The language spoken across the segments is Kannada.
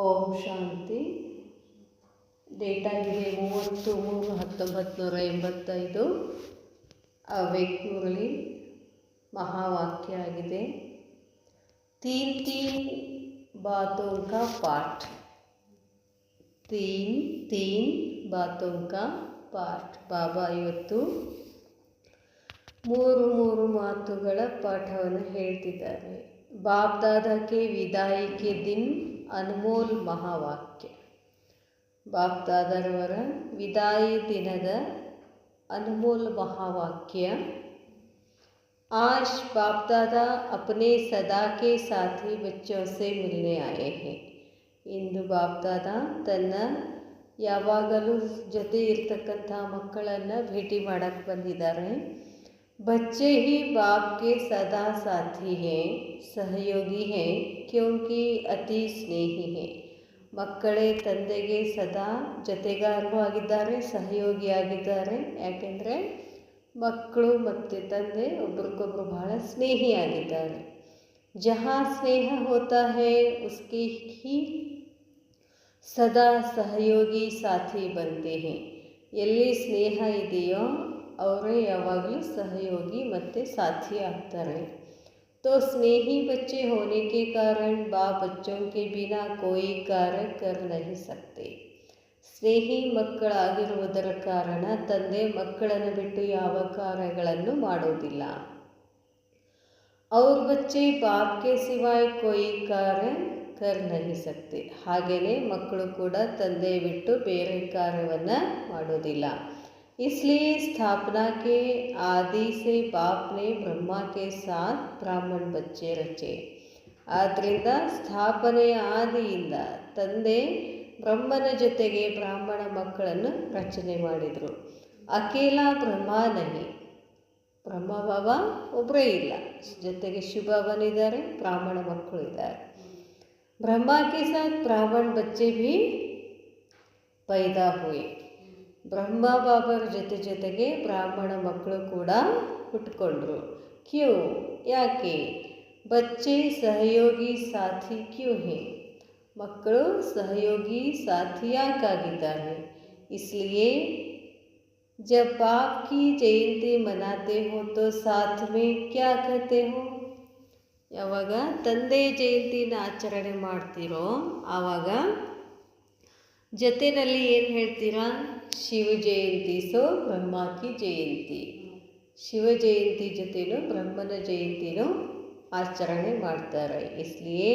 ಓಂ ಶಾಂತಿ. ಡೇಟ್ ಆಗಿದೆ 30/3/1985. ಅವ್ಯಕ್ತ ಮುರಳಿ ಮಹಾವಾಕ್ಯ ಆಗಿದೆ. ತೀನ್ ತೀನ್ ಬಾತೋं का पाठ. ತೀನ್ ಬಾತೋं का ಪಾಠ. ಬಾಬಾ ಇವತ್ತು ಮೂರು ಮಾತುಗಳ ಪಾಠವನ್ನು ಹೇಳ್ತಿದ್ದಾರೆ. ಬಾಪ್ ದಾದಾ ಕೆ ವಿದಾಯಿ ಕೆ ದಿನ್ ಅನ್ಮೋಲ್ ಮಹಾವಾಕ್ಯ. ಬಾಪ್ ದಾದಾರವರ ವಿದಾಯಿ ದಿನದ ಅನ್ಮೋಲ್ ಮಹಾವಾಕ್ಯ. आज बाप दादा अपने सदा के साथी बच्चों से मिलने आए हैं. ಇಂದು ಬಾಪ್ ದಾದಾ ತನ್ನ ಯಾವಾಗಲೂ ಜೊತೆ ಇರ್ತಕ್ಕಂಥ ಮಕ್ಕಳನ್ನು ಭೇಟಿ ಮಾಡಕ್ಕೆ ಬಂದಿದ್ದಾರೆ. बच्चे ही बाप के सदा साथी हैं, सहयोगी हैं, क्योंकि अति स्नेही हैं. ಮಕ್ಕಳೇ ತಂದೆಗೆ ಸದಾ ಜೊತೆಗಾರರು ಆಗಿದ್ದಾರೆ, ಸಹಯೋಗಿಯಾಗಿದ್ದಾರೆ. ಯಾಕೆಂದರೆ ಮಕ್ಕಳು ಮತ್ತು ತಂದೆ ಒಬ್ರಿಗೊಬ್ರು ಬಹಳ ಸ್ನೇಹಿಯಾಗಿದ್ದಾರೆ. ಜहाँ ಸ್ನೇಹ ಹೋತಾ ಹೈ ಉಸ್ಕೆ ಹಿ ಸದಾ ಸಹಯೋಗಿ ಸಾಥಿ ಬಂತೆ ಹೈ. ಎಲ್ಲಿ ಸ್ನೇಹ ಇದೆಯೋ ಅವರೇ ಯಾವಾಗಲೂ ಸಹಯೋಗಿ ಮತ್ತು ಸಾಥಿ ಆಗ್ತಾರೆ. तो स्नेही बच्चे होने के कारण बाप बच्चों के बिना कोई कार्य कर नहीं सकते. ಸ್ನೇಹಿ ಮಕ್ಕಳಾಗಿರುವುದರ ಕಾರಣ ತಂದೆ ಮಕ್ಕಳನ್ನು ಬಿಟ್ಟು ಯಾವ ಕಾರ್ಯಗಳನ್ನು ಮಾಡೋದಿಲ್ಲ. और बच्चे बाप के सिवाय कोई कार्य कर नहीं सकते. ಹಾಗೆಯೇ ಮಕ್ಕಳು ಕೂಡ ತಂದೆ ಬಿಟ್ಟು ಬೇರೆ ಕಾರ್ಯವನ್ನು ಮಾಡೋದಿಲ್ಲ. इसलिए स्थापना के आदि से बाप ने ब्रह्मा के साथ ब्राह्मण बच्चे रचे. ಆದ್ದರಿಂದ ಸ್ಥಾಪನೆಯ ಆದಿಯಿಂದ ತಂದೆ ಬ್ರಹ್ಮನ ಜೊತೆಗೆ ಬ್ರಾಹ್ಮಣ ಮಕ್ಕಳನ್ನು ರಚನೆ ಮಾಡಿದರು. ಅಕೇಲ ಬ್ರಹ್ಮ ನಹಿ, ಬ್ರಹ್ಮ ಬಾಬಾ ಒಬ್ಬರೇ ಇಲ್ಲ, ಜೊತೆಗೆ ಶಿವಬನಿದ್ದಾರೆ, ಬ್ರಾಹ್ಮಣ ಮಕ್ಕಳು ಇದ್ದಾರೆ. ಬ್ರಹ್ಮ ಕೆ ಸಾಥ್ ಬ್ರಾಹ್ಮಣ ಬಚ್ಚೆ ಭೀ ಪೈದಾ ಹುಯೆ. ಬ್ರಹ್ಮ ಬಾಬರ ಜೊತೆಗೆ ಬ್ರಾಹ್ಮಣ ಮಕ್ಕಳು ಕೂಡ ಹುಟ್ಕೊಂಡ್ರು. ಕ್ಯೂ ಯಾಕೆ? ಬಚ್ಚೆ ಸಹಯೋಗಿ ಸಾಥಿ ಕ್ಯೂ ಹೇ. ಮಕ್ಕಳು ಸಹಯೋಗಿ ಸಾಥಿ ಯಾಕಾಗಿದ್ದಾರೆ? इसलिए जब बाप की जयंती मनाते हो तो साथ में क्या कहते हो. ಯಾವಾಗ ತಂದೆ ಜಯಂತಿನ ಆಚರಣೆ ಮಾಡ್ತೀರೋ ಆವಾಗ ಜೊತೆಯಲ್ಲಿ ಏನು ಹೇಳ್ತೀರಾ? ಶಿವ ಜಯಂತಿ ಸೋ ಬ್ರಹ್ಮ ಕಿ ಜಯಂತಿ. ಶಿವ ಜಯಂತಿ ಜೊತೆನೂ ಬ್ರಹ್ಮನ ಜಯಂತಿನೂ ಆಚರಣೆ ಮಾಡ್ತಾರೆ. इसलिए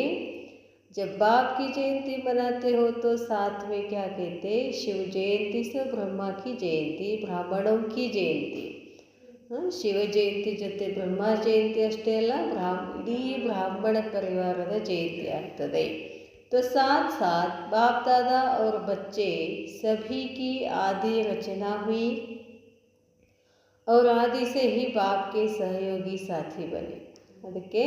जब बाप की जयंती मनाते हो तो साथ में क्या कहते? शिव जयंती से ब्रह्मा की जयंती, ब्राह्मणों की जयंತಿ. ಶಿವ ಜಯಂತಿ ಜೊತೆ ಬ್ರಹ್ಮ ಜಯಂತಿ ಅಷ್ಟೇ ಅಲ್ಲ, ಇಡೀ ಬ್ರಾಹ್ಮಣ ಪರಿವಾರದ ಜಯಂತಿ ಆಗ್ತದೆ. तो साथ साथ बाप दादा और बच्चे सभी की आदि रचना हुई और आदि से ही बाप के सहयोगी साथी बने. ಅದಕ್ಕೆ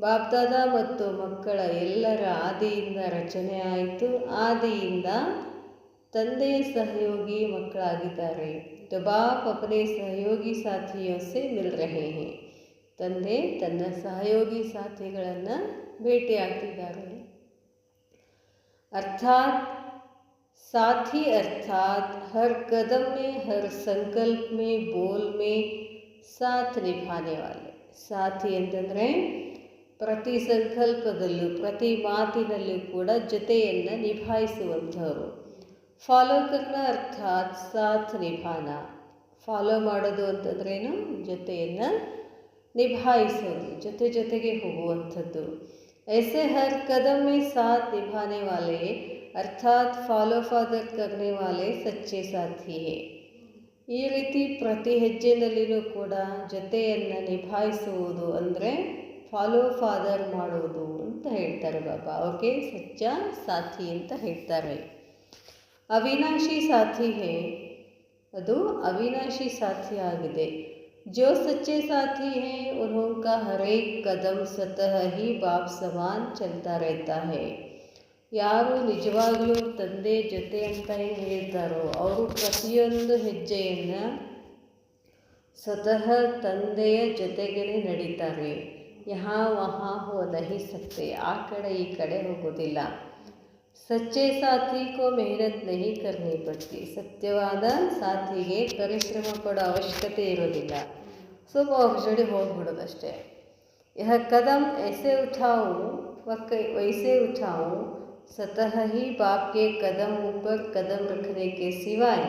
ಬಾಪ್ ದಾದಾ ಮತ್ತು ಮಕ್ಕಳ ಎಲ್ಲರ ಆದಿಯಿಂದ ರಚನೆ ಆಯಿತು. ಆದಿಯಿಂದ ತಂದೆಯ ಸಹಯೋಗಿ ಮಕ್ಕಳಾಗಿದ್ದಾರೆ. तो बाप अपने सहयोगी साथियों से मिल रहे हैं. ತಂದೆ ತನ್ನ ಸಹಯೋಗಿ ಸಾಥಿಗಳನ್ನು ಭೇಟಿಯಾಗ್ತಿದ್ದಾರೆ. अर्थात साथी अर्थात हर कदम में, हर संकल्प में, बोल में साथ निभाने वाले. ಸಾಥಿ ಅಂತಂದರೆ ಪ್ರತಿ ಸಂಕಲ್ಪದಲ್ಲೂ ಪ್ರತಿ ಮಾತಿನಲ್ಲೂ ಕೂಡ ಜೊತೆಯನ್ನು ನಿಭಾಯಿಸುವಂಥವರು. ಫಾಲೋ ಕರ್ನ ಅರ್ಥಾತ್ ಸಾಥ್ ನಿಭಾನ. ಫಾಲೋ ಮಾಡೋದು ಅಂತಂದ್ರೇನು? ಜೊತೆಯನ್ನು ನಿಭಾಯಿಸೋದು, ಜೊತೆಗೆ ಹೋಗುವಂಥದ್ದು. ऐसे हर कदम में साथ निभाने वाले अर्थात फॉलो फादर करने वाले सच्चे साथी है. ಈ ರೀತಿ ಪ್ರತಿ ಹೆಜ್ಜೆನಲ್ಲಿಯೂ ಕೂಡ ಜೊತೆಯನ್ನು ನಿಭಾಯಿಸುವುದು ಅಂದರೆ ಫಾಲೋ ಫಾದರ್ ಮಾಡೋದು ಅಂತ ಹೇಳ್ತಾರೆ ಬಾಬಾ. ಅವ್ರಿಗೆ ಸಚ್ಚ ಸಾಥಿ ಅಂತ ಹೇಳ್ತಾರೆ. ಅವಿನಾಶಿ ಸಾಥಿ ಹೇ, ಅದು ಅವಿನಾಶಿ ಸಾಥಿ ಆಗಿದೆ. जो सच्चे साथी हैं उनका हर एक कदम स्वतः ही बाप समान चलता रहता है. ಯಾರು ನಿಜವಾಗಲೂ ತಂದೆ ಜೊತೆ ಅಂತ ಏನು ಹೇಳ್ತಾರೋ ಅವರು ಪ್ರತಿಯೊಂದು ಹೆಜ್ಜೆಯನ್ನು ಸ್ವತಃ ತಂದೆಯ ಜೊತೆಗೇ ನಡೀತಾರೆ. ಯಹಾ ವಹಾ ಹೋ ನಹಿ ಸಕ್ತೆ, ಆ ಕಡೆ ಈ ಕಡೆ ಹೋಗೋದಿಲ್ಲ. ಸಚ್ಚೆ ಸಾಥಿಗೋ ಮೆಹನತ್ ನಹಿ ಕರ್ನಿ ಪಡ್ತಿ. ಸತ್ಯವಾದ ಸಾಥಿಗೆ ಪರಿಶ್ರಮ ಪಡೋ ಅವಶ್ಯಕತೆ ಇರೋದಿಲ್ಲ, ಸ್ವಲ್ಪ ಅವ್ರ ಜೋಡಿ ಹೋಗ್ಬಿಡೋದಷ್ಟೇ. यह कदम ऐसे उठाऊं वैसे उठाऊं, सतह ही बाप के कदम ऊपर कदम रखने के सिवाय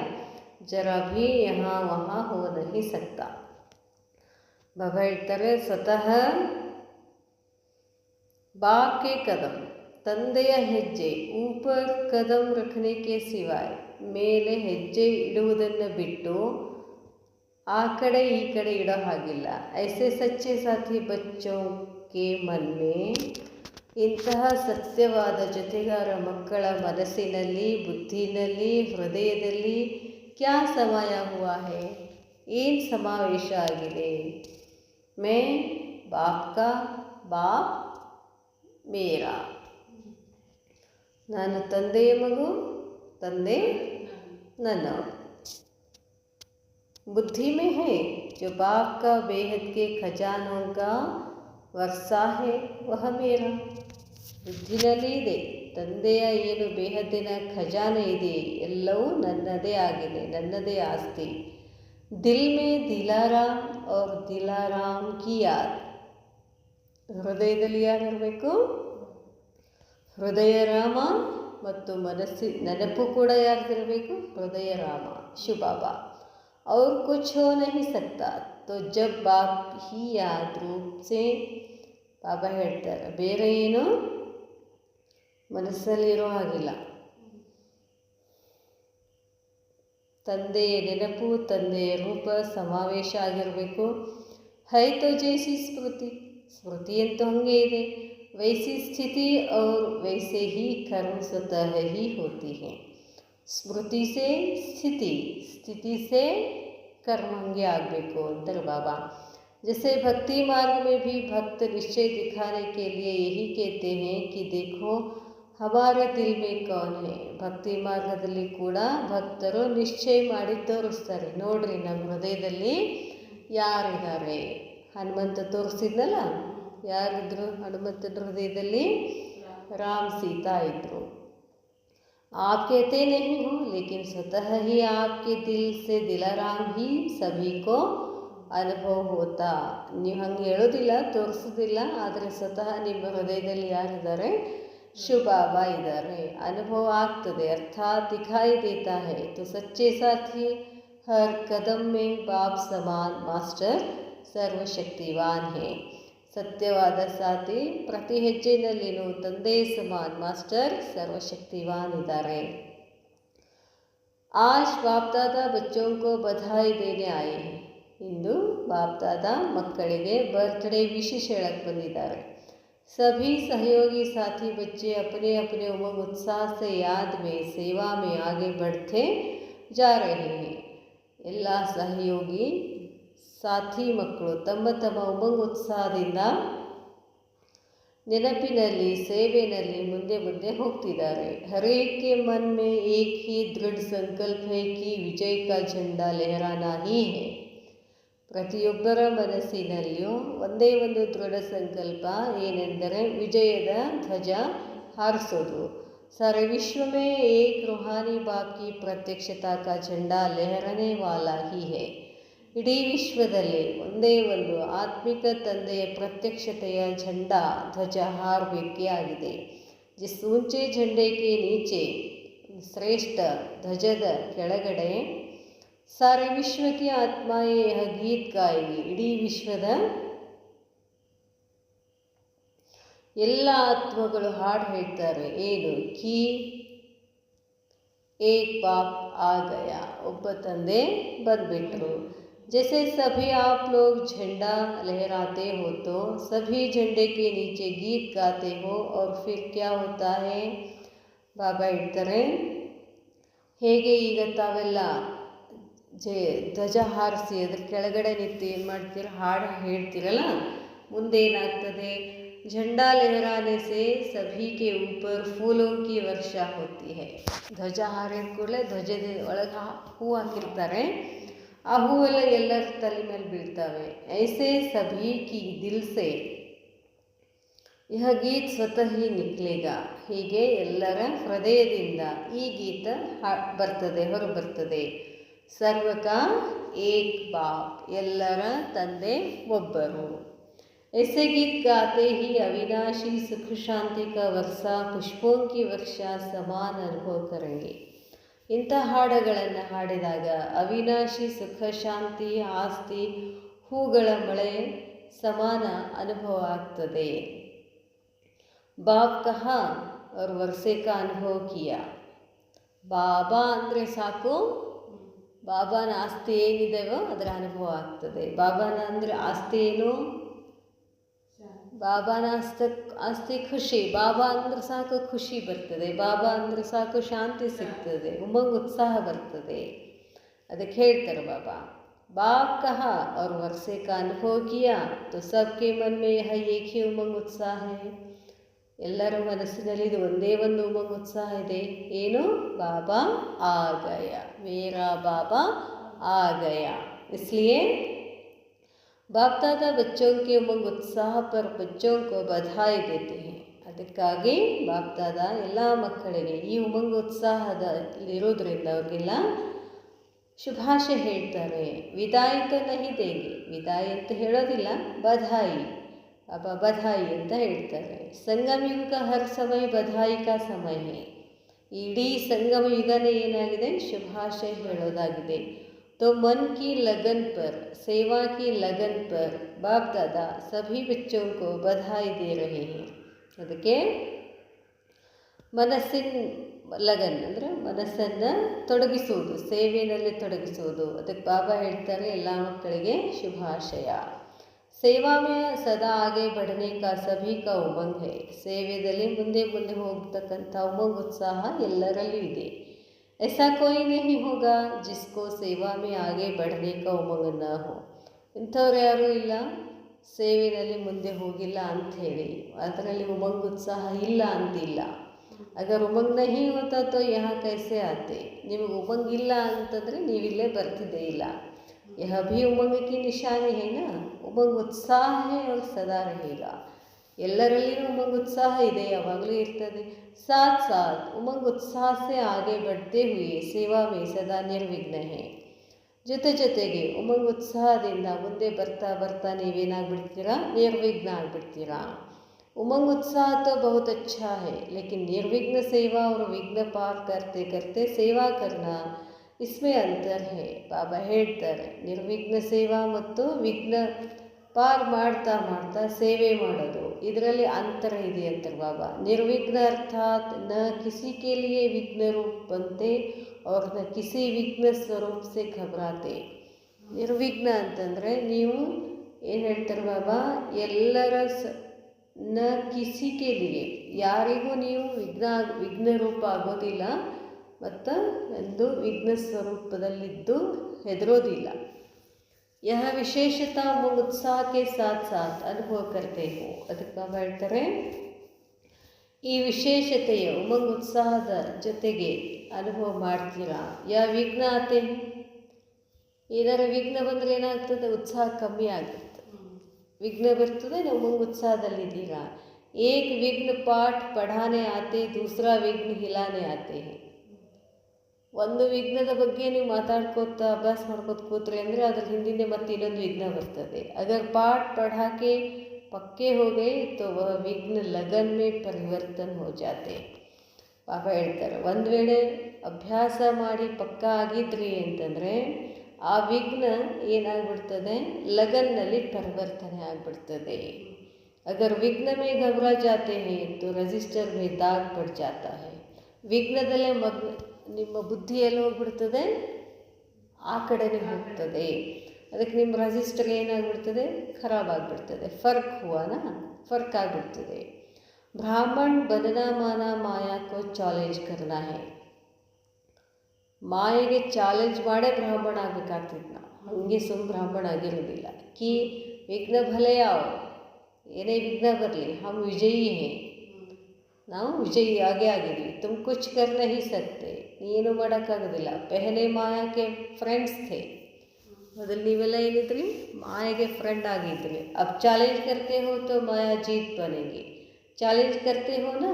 जरा भी यहाँ वहाँ हो नहीं सकता. ಬಾಬಾ ಹೇಳ್ತಾರೆ, ಸ್ವತಃ ಬಾಪ್ ಕೆ ಕದಂ, ತಂದೆಯ ಹೆಜ್ಜೆ, ಊಪರ್ ಕದಂ ರಖನೆ ಕೆ ಸಿವಾಯ್, ಮೇಲೆ ಹೆಜ್ಜೆ ಇಡುವುದನ್ನು ಬಿಟ್ಟು ಆ ಕಡೆ ಈ ಕಡೆ ಇಡೋ ಹಾಗಿಲ್ಲ. ಐಸೆ ಸಚ್ಚೆ ಸಾಥಿ ಬಚ್ಚೋ ಕೆ ಮನ್ಮೆ, ಇಂತಹ ಸತ್ಯವಾದ ಜೊತೆಗಾರ ಮಕ್ಕಳ ಮನಸ್ಸಿನಲ್ಲಿ, ಬುದ್ಧಿನಲ್ಲಿ, ಹೃದಯದಲ್ಲಿ ಕ್ಯಾ ಸಮಾಯ ಹುವಾ ಹೈ, ಏನು ಸಮಾವೇಶ ಆಗಿದೆ. ಮೇ ಬಾಪ್ ಕಾ, ಬಾಪ್ ಮೇರಾ, ನಾನು ತಂದೆಯ ಮಗು, ತಂದೆ ನನ್ನವರು. बुद्धि में है जो बाप का बेहद के खजानों का वर्षा है वह मेरा. ಬುದ್ಧಿನಲ್ಲಿ ಇದೆ, ತಂದೆಯ ಏನು ಬೇಹದ್ದಿನ ಖಜಾನೆ ಇದೆ ಎಲ್ಲವೂ ನನ್ನದೇ ಆಗಿದೆ, ನನ್ನದೇ ಆಸ್ತಿ. ದಿಲ್ ಮೇ ದಿಲಾರಾಮ್ ಔರ್ ದಿಲಾರಾಮ್ ಕಿ ಯಾದ್, ಹೃದಯದಲ್ಲಿ ಯಾರಿರಬೇಕು, ಹೃದಯ ರಾಮ, ಮತ್ತು ನೆನಪು ಕೂಡ ಯಾರ್ದಿರಬೇಕು, ಹೃದಯ ರಾಮ ಶಿವಬಾಬಾ. और कुछ हो नहीं सकता तो जब बाप ही याद रूप से, ಬಾಬಾ ಹೇಳ್ತಾರೆ ಬೇರೆ ಏನು ಮನಸ್ಸಲ್ಲಿರೋ ಹಾಗಿಲ್ಲ. ತಂದೆಯ ನೆನಪು, ತಂದೆಯ ರೂಪ ಸಮಾವೇಶ ಆಗಿರಬೇಕು. ಹೈ ತೋ ಜೈಸಿ ಸ್ಮೃತಿ, ಸ್ಮೃತಿ ಅಂತೂ ಹಾಗೆ ಇದೆ. ವೈಸಿ ಸ್ಥಿತಿ और वैसे ही कर्म स्वतः ही होती है. ಸ್ಮೃತಿ ಸೇ ಸ್ಥಿತಿ, ಸ್ಥಿತಿ ಸೇ कर्म हंगे ಆಗಬೇಕು ಅಂತಾರೆ ಬಾಬಾ. जैसे भक्ति मार्ग में भी भक्त निश्चय दिखाने के लिए यही कहते हैं कि देखो हमारे दिल में कौन है. ಭಕ್ತಿ ಮಾರ್ಗದಲ್ಲಿ ಕೂಡ ಭಕ್ತರು ನಿಶ್ಚಯ ಮಾಡಿ ತೋರಿಸ್ತಾರೆ, ನೋಡ್ರಿ ನಮ್ಮ ಹೃದಯದಲ್ಲಿ ಯಾರಿದ್ದಾರೆ. ಹನುಮಂತ ತೋರಿಸಿದ್ನಲ್ಲ, ಯಾರಿದ್ರು ಹನುಮಂತನ ಹೃದಯದಲ್ಲಿ, ರಾಮ್ ಸೀತಾ ಇದ್ರು. आप कहते नहीं हो लेकिन स्वतः ही आपके दिल से दिलाराम ही सभी को ಅನುಭವ ಹೋತಾ. ನೀವು ಹಂಗೆ ಹೇಳೋದಿಲ್ಲ, ತೋರಿಸೋದಿಲ್ಲ, ಆದರೆ ಸ್ವತಃ ನಿಮ್ಮ ಹೃದಯದಲ್ಲಿ ಯಾರಿದ್ದಾರೆ, ಶಿವಬಾಬಾ ಇದ್ದಾರೆ, ಅನುಭವ ಆಗ್ತದೆ. ಅರ್ಥಾತ್ ದಿಖಾಯಿ ದೇತಾ ಹೈ तो सच्चे साथी हर कदम में बाप समान मास्टर सर्वशक्तिवान है. ಸತ್ಯವಾದ ಸಾಥಿ ಪ್ರತಿ ಹೆಜ್ಜೆಯಲ್ಲಿನೂ ತಂದೆ ಸಮಾನ್ ಮಾಸ್ಟರ್ ಸರ್ವಶಕ್ತಿವಾನ್ ಇದ್ದಾರೆ. ಆಜ್ ಬಾಪ್ ದಾದಾ ಬಚ್ಚೋं को बधाई देने आए हैं. ಇಂದು ಬಾಪ್ ದಾದಾ ಮಕ್ಕಳಿಗೆ ಬರ್ತ್ಡೇ ವಿಶೇಷ ಹೇಳಕ್ಕೆ ಬಂದಿದ್ದಾರೆ. सभी सहयोगी साथी बच्चे अपने अपने उमंग उत्साह से याद में सेवा में आगे बढ़ते जा रहे हैं. ಎಲ್ಲ ಸಹಯೋಗಿ ಸಾಥಿ ಮಕ್ಕಳು ತಮ್ಮ ತಮ್ಮ ಉಮಂಗ್ ಉತ್ಸಾಹದಿಂದ ನೆನಪಿನಲ್ಲಿ, ಸೇವೆಯಲ್ಲಿ ಮುಂದೆ ಮುಂದೆ ಹೋಗ್ತಿದ್ದಾರೆ. ಹರೇಕ್ ಕೆ ಮನ್ ಮೇ ಏಕ್ ಹಿ ದೃಢ ಸಂಕಲ್ಪ ಹೈ ಕಿ ವಿಜಯ ಕಾ ಝಂಡಾ ಲಹರಾನಾ ಹಿ ಹೈ. ಪ್ರತಿಯೊಬ್ಬರ ಮನಸ್ಸಿನಲ್ಲಿಯೂ ಒಂದೇ ಒಂದು ದೃಢ ಸಂಕಲ್ಪ, ಏನೆಂದರೆ ವಿಜಯದ ಧ್ವಜ ಹಾರಿಸೋದು. सारे विश्व में एक रूहानी बाप की प्रत्यक्षता का झंडा लहराने वाला ही है. ಇಡೀ ವಿಶ್ವದಲ್ಲಿ ಒಂದೇ ಒಂದು ಆತ್ಮಿಕ ತಂದೆಯ ಪ್ರತ್ಯಕ್ಷತೆಯ ಝಂಡಾ, ಧ್ವಜ ಹಾರಬೇಕೇ ಆಗಿದೆ. ಜಿಸ್ ಊಂಚೆ ಝಂಡೆ ಕೆ ನೀಚೆ, ಶ್ರೇಷ್ಠ ಧ್ವಜದ ಕೆಳಗಡೆ ಸಾರೆ ವಿಶ್ವಕ್ಕೆ ಆತ್ಮಾಯೇ ಯಹ ಗೀತ್ ಗಾಯೇಗಿ, ಇಡೀ ವಿಶ್ವದ ಎಲ್ಲ ಆತ್ಮಗಳು ಹಾಡು ಹೇಳ್ತಾರೆ. ಏನು, ಕಿ ಏಕ್ ಬಾಪ್ ಆ ಗಯಾ, ಒಬ್ಬ ತಂದೆ ಬಂದ್ಬಿಟ್ರು. जैसे सभी आप लोग झंडा लहराते हो तो सभी झंडे के नीचे गीत गाते हो और फिर क्या होता है. ಬಾಬಾ ಹೇಳ್ತಾರೆ, ಹೇಗೆ ಈಗ ತಾವೆಲ್ಲ ಧ್ವಜ ಹಾರಿಸಿ ಅದ್ರ ಕೆಳಗಡೆ ನಿಂತು ಏನು ಮಾಡ್ತೀರ, ಹಾಡು ಹೇಳ್ತೀರಲ್ಲ, ಮುಂದೇನಾಗ್ತದೆ, झंडा लहराने से सभी के ऊपर फूलों की वर्षा होती है. ಧ್ವಜ ಹಾರಿದ ಕೂಡಲೇ ಧ್ವಜದ ಒಳಗೆ ಹೂ ಹಾಕಿರ್ತಾರೆ, ಆ ಹೂವೆಲ್ಲ ಎಲ್ಲರ ತಲೆ ಮೇಲೆ ಬೀಳ್ತವೆ. ಐಸೆ ಸಭಿ ಕಿ ದಿಲ್ ಸೆ ಯಹ ಗೀತ್ ಸ್ವತಃ ಹಿ ನಿಕ್ಲೇಗ. ಹೀಗೆ ಎಲ್ಲರ ಹೃದಯದಿಂದ ಈ ಗೀತ ಬರ್ತದೆ, ಹೊರಬರ್ತದೆ. ಸರ್ವಕ ಏಕ್ ಬಾಪ್, ಎಲ್ಲರ ತಂದೆ ಒಬ್ಬರು. ऐसे गीत गाते ही अविनाशी सुख शांति का वर्षा पुष्पों की वर्षा समान अनुभव करेंगे. ಇಂಥ ಹಾಡುಗಳನ್ನು ಹಾಡಿದಾಗ ಅವಿನಾಶಿ ಸುಖ ಶಾಂತಿ ಆಸ್ತಿ ಹೂಗಳ ಮಳೆ ಸಮಾನ ಅನುಭವ ಆಗ್ತದೆ. ಬಾಪ್ ಕಹಾ ಅವ್ರ ವರ್ಷೆ ಕಾ ಅನುಭವ ಕಿಯಾ. ಬಾಬಾ ಅಂದರೆ ಸಾಕು, ಬಾಬಾನ ಆಸ್ತಿ ಏನಿದೆವೋ ಅದರ ಅನುಭವ ಆಗ್ತದೆ. ಬಾಬಾನ ಅಂದರೆ ಆಸ್ತಿ ಏನು? ಬಾಬಾನ ಆಸ್ತಿ ಖುಷಿ. ಬಾಬಾ ಅಂದ್ರೆ ಸಾಕು ಖುಷಿ ಬರ್ತದೆ. ಬಾಬಾ ಅಂದ್ರೆ ಸಾಕು ಶಾಂತಿ ಸಿಗ್ತದೆ, ಉಮಂಗ್ ಉತ್ಸಾಹ ಬರ್ತದೆ. ಅದಕ್ಕೆ ಹೇಳ್ತಾರೆ ಬಾಬಾ, ಬಾಪ್ ಕಹಾ और वर्षे का अनुभव किया तो सबके मन में यह एक ही उमंग उत्साह है. ಎಲ್ಲರ ಮನಸ್ಸಿನಲ್ಲಿ ಇದು ಒಂದೇ ಒಂದು ಉಮಂಗ್ ಉತ್ಸಾಹ ಇದೆ. ಏನು? ಬಾಬಾ ಆ ಗಯ, ಮೇರಾ ಬಾಬಾ ಆ ಗಯ. इसलिए बाप दादा बच्चों के उमंग उत्साह पर बच्चों को बधाई देते हैं. ಅದಕ್ಕಾಗಿ ಬಾಪ್ ದಾದಾ ಎಲ್ಲ ಮಕ್ಕಳಿಗೆ ಈ ಉಮಂಗ ಉತ್ಸಾಹದಲ್ಲಿರೋದ್ರಿಂದ ಅವ್ರಿಗೆಲ್ಲ ಶುಭಾಶಯ ಹೇಳ್ತಾರೆ. ವಿದಾಯಿ ತೋ ನಹಿ ದೇಂಗೆ, ವಿದಾಯಿ ಅಂತ ಹೇಳೋದಿಲ್ಲ, ಬಧಾಯಿ, ಬಾಬಾ ಬಧಾಯಿ ಅಂತ ಹೇಳ್ತಾರೆ. ಸಂಗಮ ಯುಗ ಹರ್ ಸಮಯ ಬಧಾಯಿ ಕಾ ಸಮಯ ಹೈ. ಇಡೀ ಸಂಗಮ ಯುಗನೇ ಏನಾಗಿದೆ? ಶುಭಾಶಯ ಹೇಳೋದಾಗಿದೆ. तो मन की लगन पर, सेवा की लगन पर बाप दादा सभी बच्चों को बधाई दे रहे हैं. ಅದಕ್ಕೆ ಮನಸ್ಸಿನ ಲಗನ್ ಅಂದರೆ ಮನಸ್ಸನ್ನು ತೊಡಗಿಸುವುದು, ಸೇವೆಯಲ್ಲಿ ತೊಡಗಿಸುವುದು. ಅದಕ್ಕೆ ಬಾಬಾ ಹೇಳ್ತಾರೆ ಎಲ್ಲ ಮಕ್ಕಳಿಗೆ ಶುಭಾಶಯ. ಸೇವಾ ಮೇ ಸದಾ ಆಗೆ ಬಢನೆ ಕಾ ಸಭಿ ಕಾ ಉಮಂಗ್ ಹೈ. ಸೇವೆಯಲ್ಲಿ ಮುಂದೆ ಮುಂದೆ ಹೋಗ್ತಕ್ಕಂಥ ಉಮಂಗ್ ಉತ್ಸಾಹ ಎಲ್ಲರಲ್ಲೂ ಇದೆ. ऐसा कोई नहीं होगा जिसको सेवा में आगे बढ़ने का उमंग न हो. ಇಂಥವ್ರು ಯಾರೂ ಇಲ್ಲ ಸೇವೆಯಲ್ಲಿ ಮುಂದೆ ಹೋಗಿಲ್ಲ ಅಂಥೇಳಿ, ಅದರಲ್ಲಿ ಉಮಂಗ್ ಉತ್ಸಾಹ ಇಲ್ಲ ಅಂತಿಲ್ಲ. ಅಗರ್ ಉಮಂಗ್ ನಹಿ ಹೋತಾ ತೋ ಯಹಾ ಕೈಸೆ ಆತೆ. ನಿಮಗೆ ಉಮಂಗ್ ಇಲ್ಲ ಅಂತಂದರೆ ನೀವಿಲ್ಲೇ ಬರ್ತಿದ್ದೇ ಇಲ್ಲ. ಯಹ ಭೀ ಉಮಂಗ್ ಕಿ ನಿಶಾನಿ ಹೈ ನಾ, ಉಮಂಗ್ ಉತ್ಸಾಹ ಹೈ ಅವ್ರು ಸದಾ रहेगा. ಎಲ್ಲರಲ್ಲಿಯೂ ಉಮಂಗ್ ಉತ್ಸಾಹ ಇದೆ, ಯಾವಾಗಲೂ ಇರ್ತದೆ. ಸಾಥ್ ಸಾಥ್ ಉಮಂಗ್ ಉತ್ಸಾಹ ಸೆ ಆಗೆ ಬಡ್ತೆ ಹುಯೆ ಸೇವಾ ಮೇ ಸದಾ ನಿರ್ವಿಘ್ನ ಹೈ. ಜೊತೆಗೆ ಉಮಂಗ್ ಉತ್ಸಾಹದಿಂದ ಮುಂದೆ ಬರ್ತಾ ಬರ್ತಾ ನೀವೇನಾಗ್ಬಿಡ್ತೀರಾ? ನಿರ್ವಿಘ್ನ ಆಗಿಬಿಡ್ತೀರಾ. उमंग उत्साह तो बहुत अच्छा है, लेकिन निर्विघ्न सेवा और विघ्न पार करते करते सेवा करना, इसमें अंतर है. ಬಾಬಾ ಹೇಳ್ತಾರೆ, ನಿರ್ವಿಘ್ನ ಸೇವಾ ಮತ್ತು ವಿಘ್ನ ಪಾರ್ ಮಾಡ್ತಾ ಮಾಡ್ತಾ ಸೇವೆ ಮಾಡೋದು, ಇದರಲ್ಲಿ ಅಂತರ ಇದೆ ಅಂತಾರೆ ಬಾಬಾ. ನಿರ್ವಿಘ್ನ ಅರ್ಥಾತ್ ನ ಕಿಸಿ ಕೆ ಲಿಯೆ ವಿಘ್ನ ರೂಪ ಬಂತೆ और न किसी विघ्न स्वरूप से घबराते. ನಿರ್ವಿಘ್ನ ಅಂತಂದರೆ ನೀವು ಏನು ಹೇಳ್ತಾರೆ ಬಾಬಾ, ಎಲ್ಲರ ನ ಕಿಸಿ ಕೆ ಲಿಯೆ, ಯಾರಿಗೂ ನೀವು ವಿಘ್ನ ರೂಪ ಆಗೋದಿಲ್ಲ ಮತ್ತು ಒಂದು ವಿಘ್ನ ಸ್ವರೂಪದಲ್ಲಿದ್ದು ಹೆದರೋದಿಲ್ಲ. ಯಹ ವಿಶೇಷತಾ ಉಮಂಗ್ ಉತ್ಸಾಹ ಕೆ ಸಾಥ್ ಸಾಥ್ ಅನುಭವ ಕರ್ತೆ ಹೋ. ಅದಕ್ಕೆ ಬಾಬಾ ಹೇಳ್ತಾರೆ, ಈ ವಿಶೇಷತೆಯ ಉಮಂಗ್ ಉತ್ಸಾಹದ ಜೊತೆಗೆ ಅನುಭವ ಮಾಡ್ತೀರಾ. ಯಾ ವಿಘ್ನ ಆತೆ, ಏನಾರ ವಿಘ್ನ ಬಂದರೆ ಏನಾಗ್ತದೆ? ಉತ್ಸಾಹ ಕಮ್ಮಿ ಆಗುತ್ತೆ. ವಿಘ್ನ ಬರ್ತದೆ, ನಾವು ಉಮಂಗ್ ಉತ್ಸಾಹದಲ್ಲಿದ್ದೀರಾ. ಏಕ್ ವಿಘ್ನ ಪಾಠ ಪಢಾನೆ ಆತೆ, ದೂಸರಾ ವಿಘ್ನ ಹಿಲಾನೆ ಆತೆ. ಒಂದು ವಿಘ್ನದ ಬಗ್ಗೆ ನೀವು ಮಾತಾಡ್ಕೋತಾ ಅಭ್ಯಾಸ ಮಾಡ್ಕೋತ ಕೂತ್ರೆ ಅಂದರೆ ಅದ್ರ ಹಿಂದಿನ ಮತ್ತೆ ಇನ್ನೊಂದು ವಿಘ್ನ ಬರ್ತದೆ. ಅಗರ್ ಪಾಠ ಪಢಾಕೆ ಪಕ್ಕೆ ಹೋ ಗए तो वह विघ्न लगन में परिवर्तन हो जाते. ಬಾಬಾ ಹೇಳ್ತಾರೆ, ಒಂದು ವೇಳೆ ಅಭ್ಯಾಸ ಮಾಡಿ ಪಕ್ಕ ಆಗಿದ್ರಿ ಅಂತಂದರೆ ಆ ವಿಘ್ನ ಏನಾಗ್ಬಿಡ್ತದೆ? ಲಗನ್ನಲ್ಲಿ ಪರಿವರ್ತನೆ ಆಗಿಬಿಡ್ತದೆ. ಅಗರ್ ವಿಘ್ನ ಮೇ ಘಬರಾ ಜಾತೆ ಹೈ तो रजिस्टर में दाग पड़ जाता है. ವಿಘ್ನದಲ್ಲೇ ನಿಮ್ಮ ಬುದ್ಧಿ ಎಲ್ಲಿ ಹೋಗ್ಬಿಡ್ತದೆ? ಆ ಕಡೆನೇ ಹೋಗ್ತದೆ. ಅದಕ್ಕೆ ನಿಮ್ಮ ರಿಜಿಸ್ಟರ್ ಏನಾಗ್ಬಿಡ್ತದೆ? ಖರಾಬ್ ಆಗಿಬಿಡ್ತದೆ. ಫರ್ಕ್ ಆಗಿಬಿಡ್ತದೆ. ಬ್ರಾಹ್ಮಣ್ ಬದನಾ ಮಾನ ಮಾಯಾಕೋ ಚಾಲೆಂಜ್ ಕರ್ನಾ ಹೈ. ಮಾಯೆಗೆ ಚಾಲೆಂಜ್ ಮಾಡೇ ಬ್ರಾಹ್ಮಣ ಆಗಬೇಕಾಗ್ತಿತ್ತು ನಾವು, ಹಾಗೆ ಬ್ರಾಹ್ಮಣ ಆಗಿರೋದಿಲ್ಲ. ಕಿ ವಿಘ್ನ ಭಲೆ ಯಾವ, ಏನೇ ವಿಘ್ನ ಬರಲಿ, ಹಮ್ ವಿಜಯಿ ಹೇ, ನಾವು ವಿಜಯಿ ಆಗೇ ಆಗಿದ್ವಿ. ತುಮ್ ಕುಚ್ ಕರ್ ನಹಿ ಸಕ್ತೆ, ನೀನು ಮಾಡೋಕ್ಕಾಗೋದಿಲ್ಲ. ಪೆಹಲೆ ಮಾಯಾಕೆ ಫ್ರೆಂಡ್ಸ್ ಥೇ, ಮೊದಲು ನೀವೆಲ್ಲ ಏನಿದ್ರಿ? ಮಾಯಾಗೆ ಫ್ರೆಂಡ್ ಆಗಿದ್ರಿ. ಅಬ್ ಚಾಲೆಂಜ್ ಕರ್ತೆ ಹೋ ತೋ ಮಾಯಾ ಜೀತ್ ಬನೆಗಿ. ಚಾಲೆಂಜ್ ಕರ್ತೆ ಹೋ ನಾ,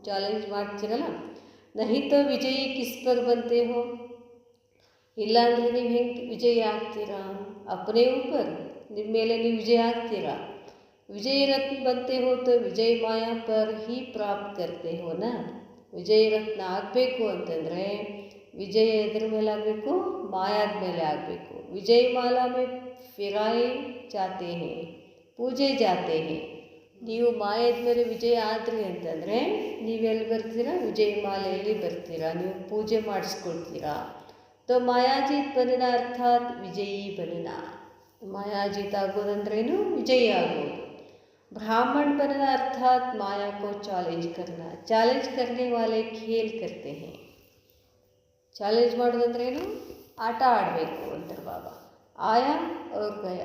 ಚಾಲೆಂಜ್ ಮಾಡ್ತೀರಲ್ಲ. ನಹಿ ತೋ ವಿಜಯಿ ಕಿಸ್ ಪರ್ ಬಂತೆ ಹೋ, ಇಲ್ಲಾಂದರೆ ನೀವು ಹೆಂಗೆ ವಿಜಯಿ ಆಗ್ತೀರಾ? ಅಪನೇ ಊಪರ್, ನಿಮ್ಮ ಮೇಲೆ ನೀವು ವಿಜಯ ಆಗ್ತೀರಾ. ವಿಜಯ ರತ್ನ ಬಂತೆ ಹೋ ತೋ ವಿಜಯ್ ಮಾಯಾ ಪರ್ ಹಿ ಪ್ರಾಪ್ತ ಕರ್ತೆ ಹೋ ನಾ. ವಿಜಯ ರತ್ನ ಆಗಬೇಕು ಅಂತಂದರೆ ವಿಜಯ ಎದ್ರ ಮೇಲೆ ಆಗಬೇಕು? ಮಾಯಾದ ಮೇಲೆ ಆಗಬೇಕು. ವಿಜಯ್ ಮಾಲಾ ಮೇ ಫಿರಾಯ್ ಜಾತೆ ಹೇ, ಪೂಜೆ ಜಾತೆ ಹೇ. ನೀವು ಮಾಯದ ಮೇಲೆ ವಿಜಯ ಆದ್ರಿ ಅಂತಂದರೆ ನೀವೆಲ್ಲಿ ಬರ್ತೀರಾ? ವಿಜಯ ಮಾಲೆಯಲ್ಲಿ ಬರ್ತೀರಾ, ನೀವು ಪೂಜೆ ಮಾಡಿಸ್ಕೊಳ್ತೀರಾ. ತೋ ಮಾಯಾಜೀತ್ ಬನನ ಅರ್ಥಾತ್ ವಿಜಯೀ ಬನನ. ಮಾಯಾಜೀತ್ ಆಗೋದಂದ್ರೇನು? ವಿಜಯಿ ಆಗೋದು. ब्राह्मण बनना अर्थात माया को चैलेंज करना, चैलेंज करने वाले खेल करते हैं. ಚಾಲೆಂಜ್ ಮಾಡೋದಂದ್ರೇನು? ಆಟ ಆಡಬೇಕು ಅಂತಾರೆ ಬಾಬಾ. ಆಯಾ ಅವ್ರ ಗಯ,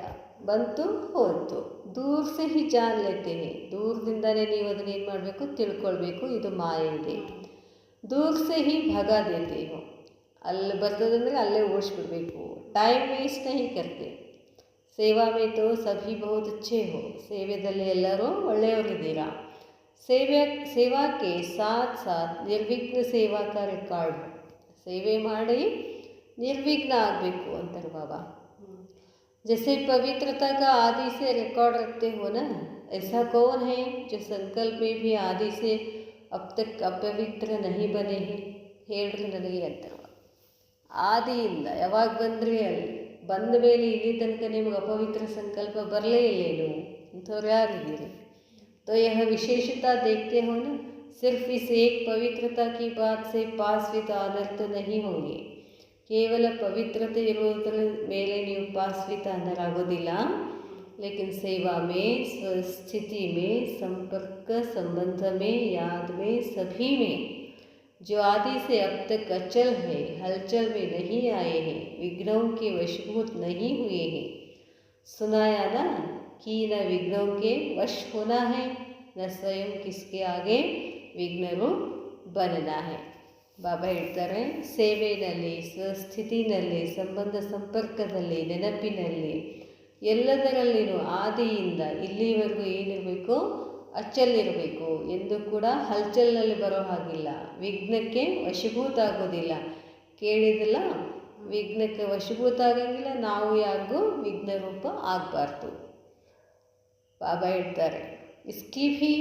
ಬಂತು ಹೋಯ್ತು. ದೂರ ಸೆ ಹಿ ಜಾನ್ ಲೇತೆ ಹೇ, ದೂರದಿಂದಲೇ ನೀವು ಅದನ್ನ ಏನು ಮಾಡಬೇಕು? ತಿಳ್ಕೊಳ್ಬೇಕು, ಇದು ಮಾಯೆ ಇದೆ. ದೂರ ಸೆ ಹಿ ಭಗಾ ದೇತೆ ಹೋ, ಅಲ್ಲಿ ಬರ್ತದಂದರೆ ಅಲ್ಲೇ ಓಡಿಸ್ಬಿಡ್ಬೇಕು. ಟೈಮ್ ವೇಸ್ಟ್ ನಹಿ ಕರ್ತೆ. ಸೇವಾ ಮೇ ತೋ ಸಭಿ ಬಹುತ್ ಅಚ್ಚೆ ಹೋ, ಸೇವೆಯಲ್ಲಿ ಎಲ್ಲರೂ ಒಳ್ಳೆಯವರಿದ್ದೀರಾ. ಸೇವಾಕ್ಕೆ ಸಾಥ್ ಸಾಥ್ ನಿರ್ವಿಘ್ನ ಸೇವಾ ಕಾ ರೆಕಾರ್ಡ್, ಸೇವೆ ಮಾಡಿ ನಿರ್ವಿಘ್ನ ಆಗಬೇಕು ಅಂತಾರೆ ಬಾಬಾ. जैसे पवित्रता का आदि से रिकॉर्ड रखते हो ना, ऐसा कौन है जो संकल्प में भी आदि से अब तक अपवित्र नहीं बने हैं? ಹೇಳ್ರಿ ನನಗೆ ಅಂತಾರೆ. ಆದಿಯಿಂದ ಯಾವಾಗ ಬಂದ್ರಿ, ಅಲ್ಲಿ ಬಂದ ಮೇಲೆ ಇಲ್ಲಿ ತನಕ ನಿಮ್ಗೆ ಅಪವಿತ್ರ ಸಂಕಲ್ಪ ಬರಲೇ ಇಲ್ಲೇನು ಅಂಥವ್ರು ಯಾರಿದ್ದೀರಿ? तो यह विशेषता देखते हो ना, सिर्फ इस एक पवित्रता की बात से पास विद ऑनर तो नहीं होंगे. ಕೇವಲ ಪವಿತ್ರತೆ ಇರುವುದರ ಮೇಲೆ ನೀವು ಪಾಸ್ ವಿತ್ ಆನರ್ ಆಗೋದಿಲ್ಲ. लेकिन सेवा में, स्वस्थिति में, संपर्क संबंध में, याद में, सभी में जो आदि से अब तक अचल है, हलचल में नहीं आए हैं, विघ्नों के वशभूत नहीं हुए हैं. सुनाया ना कि न विघ्नों के वश होना है, न स्वयं किसके आगे विघ्नरू बनना है. ಬಾಬಾ ಹೇಳ್ತಾರೆ, ಸೇವೆಯಲ್ಲಿ, ಸ್ವಸ್ಥಿತಿನಲ್ಲಿ, ಸಂಬಂಧ ಸಂಪರ್ಕದಲ್ಲಿ, ನೆನಪಿನಲ್ಲಿ, ಎಲ್ಲದರಲ್ಲಿನೂ ಆದಿಯಿಂದ ಇಲ್ಲಿವರೆಗೂ ಏನಿರಬೇಕು? ಅಚ್ಚಲ್ಲಿರಬೇಕು. ಎಂದು ಕೂಡ ಹಲ್ಚಲ್ನಲ್ಲಿ ಬರೋ ಹಾಗಿಲ್ಲ, ವಿಘ್ನಕ್ಕೆ ವಶಭೂತ ಆಗೋದಿಲ್ಲ. ಕೇಳಿದಿಲ್ಲ, ವಿಘ್ನಕ್ಕೆ ವಶಭೂತ ಆಗಂಗಿಲ್ಲ, ನಾವು ಯಾರಿಗೂ ವಿಘ್ನ ರೂಪ ಆಗಬಾರ್ದು. ಬಾಬಾ ಹೇಳ್ತಾರೆ, ಇಸ್ಕಿ ಭಿ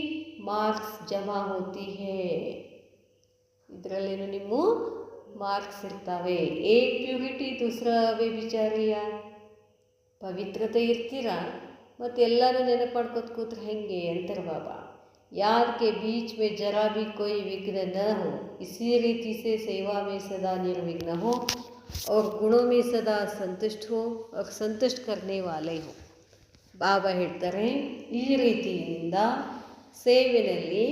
ಮಾರ್ಕ್ಸ್ ಜಮಾ ಹೋತಿ ಹೇ, ಇದರಲ್ಲೇನು ನಿಮ್ಮ ಮಾರ್ಕ್ಸ್ ಇರ್ತವೆ. ಏಕ್ ಪ್ಯೂರಿಟಿ ದೂಸರ ವ್ಯಭಿಚಾರಿಯ, ಪವಿತ್ರತೆ ಇರ್ತೀರ ಮತ್ತು ಎಲ್ಲರೂ ನೆನಪು ಮಾಡ್ಕೊತ ಕೂತ್ರೆ ಹೆಂಗೆ ಅಂತಾರೆ ಬಾಬಾ. याद के बीच में जरा भी कोई विघ्न न हो, इसी रीति से सेवा में सदा निर्विघ्न हो और गुणों में सदा संतुष्ट हो और संतुष्ट करने वाले हो. ಬಾಬಾ ಹೇಳ್ತಾರೆ, ಈ ರೀತಿಯಿಂದ ಸೇವೆಯಲ್ಲಿ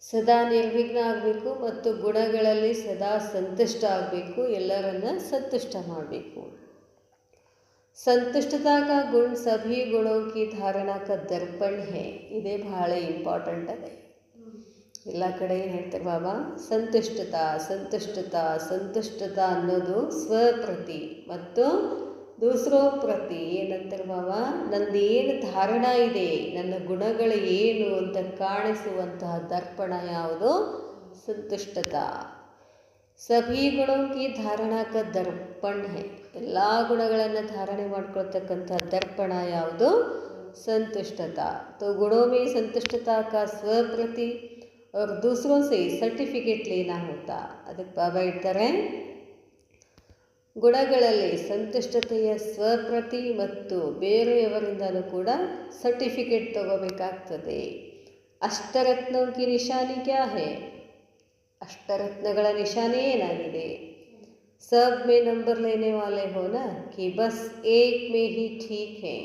ಸದಾ ನಿರ್ವಿಘ್ನ ಆಗಬೇಕು ಮತ್ತು ಗುಣಗಳಲ್ಲಿ ಸದಾ ಸಂತುಷ್ಟ ಆಗಬೇಕು, ಎಲ್ಲರನ್ನ ಸಂತುಷ್ಟ ಮಾಡಬೇಕು. ಸಂತುಷ್ಟತಾ ಕಾ ಗುಣ ಸಭಿ ಗುಣೋं की धारणा का दर्पण है. ಇದೇ ಬಹಳ ಇಂಪಾರ್ಟೆಂಟ್ ಅದೇ. ಎಲ್ಲ ಕಡೆ ಏನು ಹೇಳ್ತಾರೆ ಬಾಬಾ? ಸಂತುಷ್ಟತಾ ಸಂತುಷ್ಟತಾ ಸಂತುಷ್ಟತಾ ಅನ್ನೋದು ಸ್ವಪ್ರತಿ ಮತ್ತು ದೂಸರೋ ಪ್ರತಿ. ಏನಂತಾರೆ ಬಾಬಾ? ನಂದೇನು ಧಾರಣ ಇದೆ, ನನ್ನ ಗುಣಗಳು ಏನು ಅಂತ ಕಾಣಿಸುವಂತಹ ದರ್ಪಣ ಯಾವುದು? ಸಂತುಷ್ಟತಾ. ಸಭಿ ಗುಣೋं की धारणा का दर्पण है. ಎಲ್ಲ ಗುಣಗಳನ್ನು ಧಾರಣೆ ಮಾಡ್ಕೊಳ್ತಕ್ಕಂಥ ದರ್ಪಣ ಯಾವುದು? ಸಂತುಷ್ಟತಾ. तो गुणों में संतुष्टता का स्वप्रति और दूसरों से सर्टिफिकेट लेना होता. ಅದಕ್ಕೆ ಬಾಬಾ ಹೇಳ್ತಾರೆ, ಗುಣಗಳಲ್ಲಿ ಸಂತುಷ್ಟತೆಯ ಸ್ವಪ್ರತಿ ಮತ್ತು ಬೇರೆಯವರಿಂದಲೂ ಕೂಡ ಸರ್ಟಿಫಿಕೇಟ್ ತಗೋಬೇಕಾಗ್ತದೆ. ಅಷ್ಟರತ್ನೋ ಕಿ ನಿಶಾನಿ ಕ್ಯಾ ಹೇ? ಅಷ್ಟರತ್ನಗಳ ನಿಶಾನೆ ಏನಾಗಿದೆ? सब में नंबर लेने वाले हो ना कि बस एक में ही ठीक है.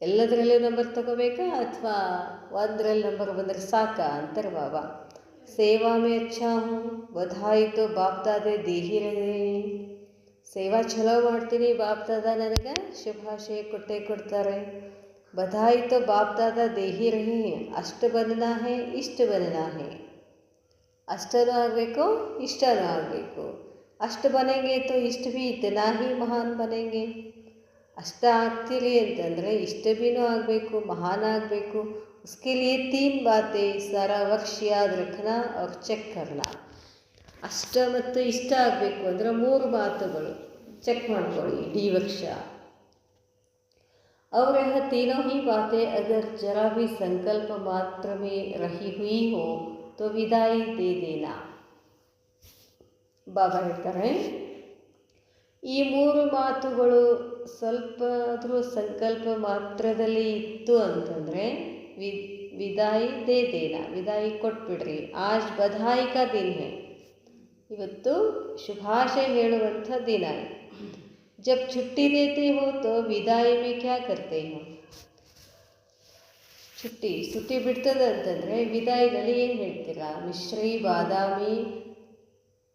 ಎಲ್ಲದರಲ್ಲೂ ನಂಬರ್ ತಗೋಬೇಕಾ ಅಥವಾ ಒಂದರಲ್ಲಿ ನಂಬರ್ ಬಂದರೆ ಸಾಕಾ ಅಂತಾರೆ ಬಾಬಾ. ಸೇವಾ ಮೇ ಅಚ್ಚಾ ಹೂँ, ಬಧಾಯಿ ತೋ ಬಾಪ್ ದಾದೆ ದೇ ಹಿ ರಹೆ. ಸೇವಾ ಚಲೋ ಮಾಡ್ತೀನಿ, ಬಾಪ್ ದಾದಾ ನನಗೆ ಶುಭಾಶಯ ಕೊಟ್ಟೇ ಕೊಡ್ತಾರೆ. ಬಧಾಯಿ ತೋ ಬಾಪ್ ದಾದಾ ದೇ ಹಿ ರಹೆ. ಅಷ್ಟ ಬನನಾ ಹೇ, ಇಷ್ಟ ಬನನಾ ಹೇ. ಅಷ್ಟನೂ ಆಗಬೇಕು, ಇಷ್ಟನೂ ಆಗಬೇಕು. ಅಷ್ಟ ಬನೆಂಗೆ ತೋ ಇಷ್ಟ ಭೀ ಇತನಾ ಹಿ ಮಹಾನ್ ಬನೆಂಗೆ. ಅಷ್ಟ ಆಗ್ತೀರಿ ಅಂತಂದರೆ ಇಷ್ಟ ಭೀನೂ ಆಗಬೇಕು, ಮಹಾನ್ ಆಗಬೇಕು. उसके लिए 3 बातें सारा वर्ष याद रखना और ಚೆಕ್ करना. ಅಷ್ಟ ಮತ್ತು ಇಷ್ಟ ಆಗಬೇಕು ಅಂದರೆ 3 ಮಾತುಗಳು ಚೆಕ್ ಮಾಡ್ಕೊಳ್ಳಿ ಇಡೀ ವರ್ಷ. और यह तीनों ही बातें अगर जरा भी संकल्प मात्र में रही हुई हो तो विदाई दे देना. ಬಾಬಾ ಹೇಳ್ತಾರೆ, ಈ 3 ಮಾತುಗಳು ಸ್ವಲ್ಪ ಆದರೂ ಸಂಕಲ್ಪ ಮಾತ್ರದಲ್ಲಿ ಇತ್ತು ಅಂತಂದರೆ ವಿದಾಯಿ ದೇ ದೇನಾ, ವಿದಾಯಿ ಕೊಟ್ಬಿಡ್ರಿ. ಆಜ್ ಬಧಾಯಿ ಕಾ ದಿನ ಹೈ, ಇವತ್ತು ಶುಭಾಶಯ ಹೇಳುವಂಥ ದಿನ. जब छुट्टी देते हो तो विदाई में क्या करते हो? ಸುಟ್ಟಿ ಬಿಡ್ತದೆ ಅಂತಂದರೆ ವಿದಾಯಿನಲ್ಲಿ ಏನು ಹೇಳ್ತೀರಾ? ಮಿಶ್ರಿ, ಬಾದಾಮಿ,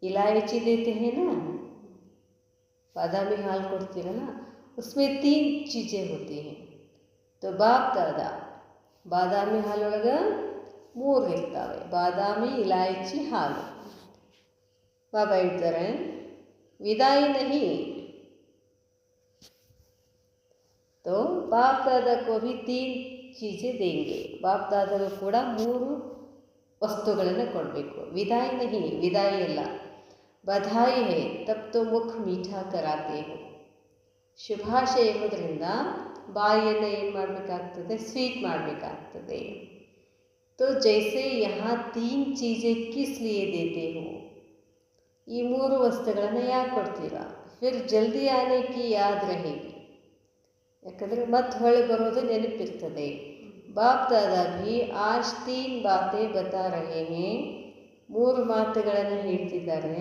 इलायची देते हैं ना, बादामी हाल ಕೊಡ್ತೀರಲ್ಲ, उसमें 3 चीज़ें होती हैं. तो बाप दादा ಬಾದಾಮಿ ಹಾಲೊಳಗೆ 3 ಇರ್ತವೆ, ಬಾದಾಮಿ, ಇಲಾಯಚಿ, ಹಾಲು. ಬಾಬಾ ಹೇಳ್ತಾರೆ, ವಿದಾಯಿ ನಹಿ तो बाप दादा को भी 3 चीज़ें देंगे. बाप दादा ಕೂಡ 3 ವಸ್ತುಗಳನ್ನು ಕೊಡಬೇಕು. ವಿದಾಯಿ ನಹಿ, ವಿದಾಯಿ ಅಲ್ಲ. ಬಧಾಯಿ ಹೇ ತಬ್ ತೋ ಮುಖ ಮೀಠಾ ಕರಾತೆ ಹೋ. ಶುಭಾಶಯ ಇರೋದ್ರಿಂದ ಬಾಯಿಯನ್ನು ಏನು ಮಾಡಬೇಕಾಗ್ತದೆ? ಸ್ವೀಟ್ ಮಾಡಬೇಕಾಗ್ತದೆ. तो जैसे यहाँ 3 चीज़ें किस लिए देते हो? ಈ 3 ವಸ್ತುಗಳನ್ನು ಯಾಕೆ ಕೊಡ್ತೀರಾ? ಫಿರ್ ಜಲ್ದಿ ಆನೆ ಕಿ ಯಾದ್ रहेगी, ಯಾಕಂದರೆ ಮತ್ತೆ ಹೊಳೆ ಬರೋದು ನೆನಪಿರ್ತದೆ. ಬಾಪ್ ದಾದಾ ಭಿ ಆಜ್ 3 ಬಾತೆ ಬತಾ ರಹೆ ಹೇ, 3 ಮಾತುಗಳನ್ನು ಹೇಳ್ತಿದ್ದಾರೆ.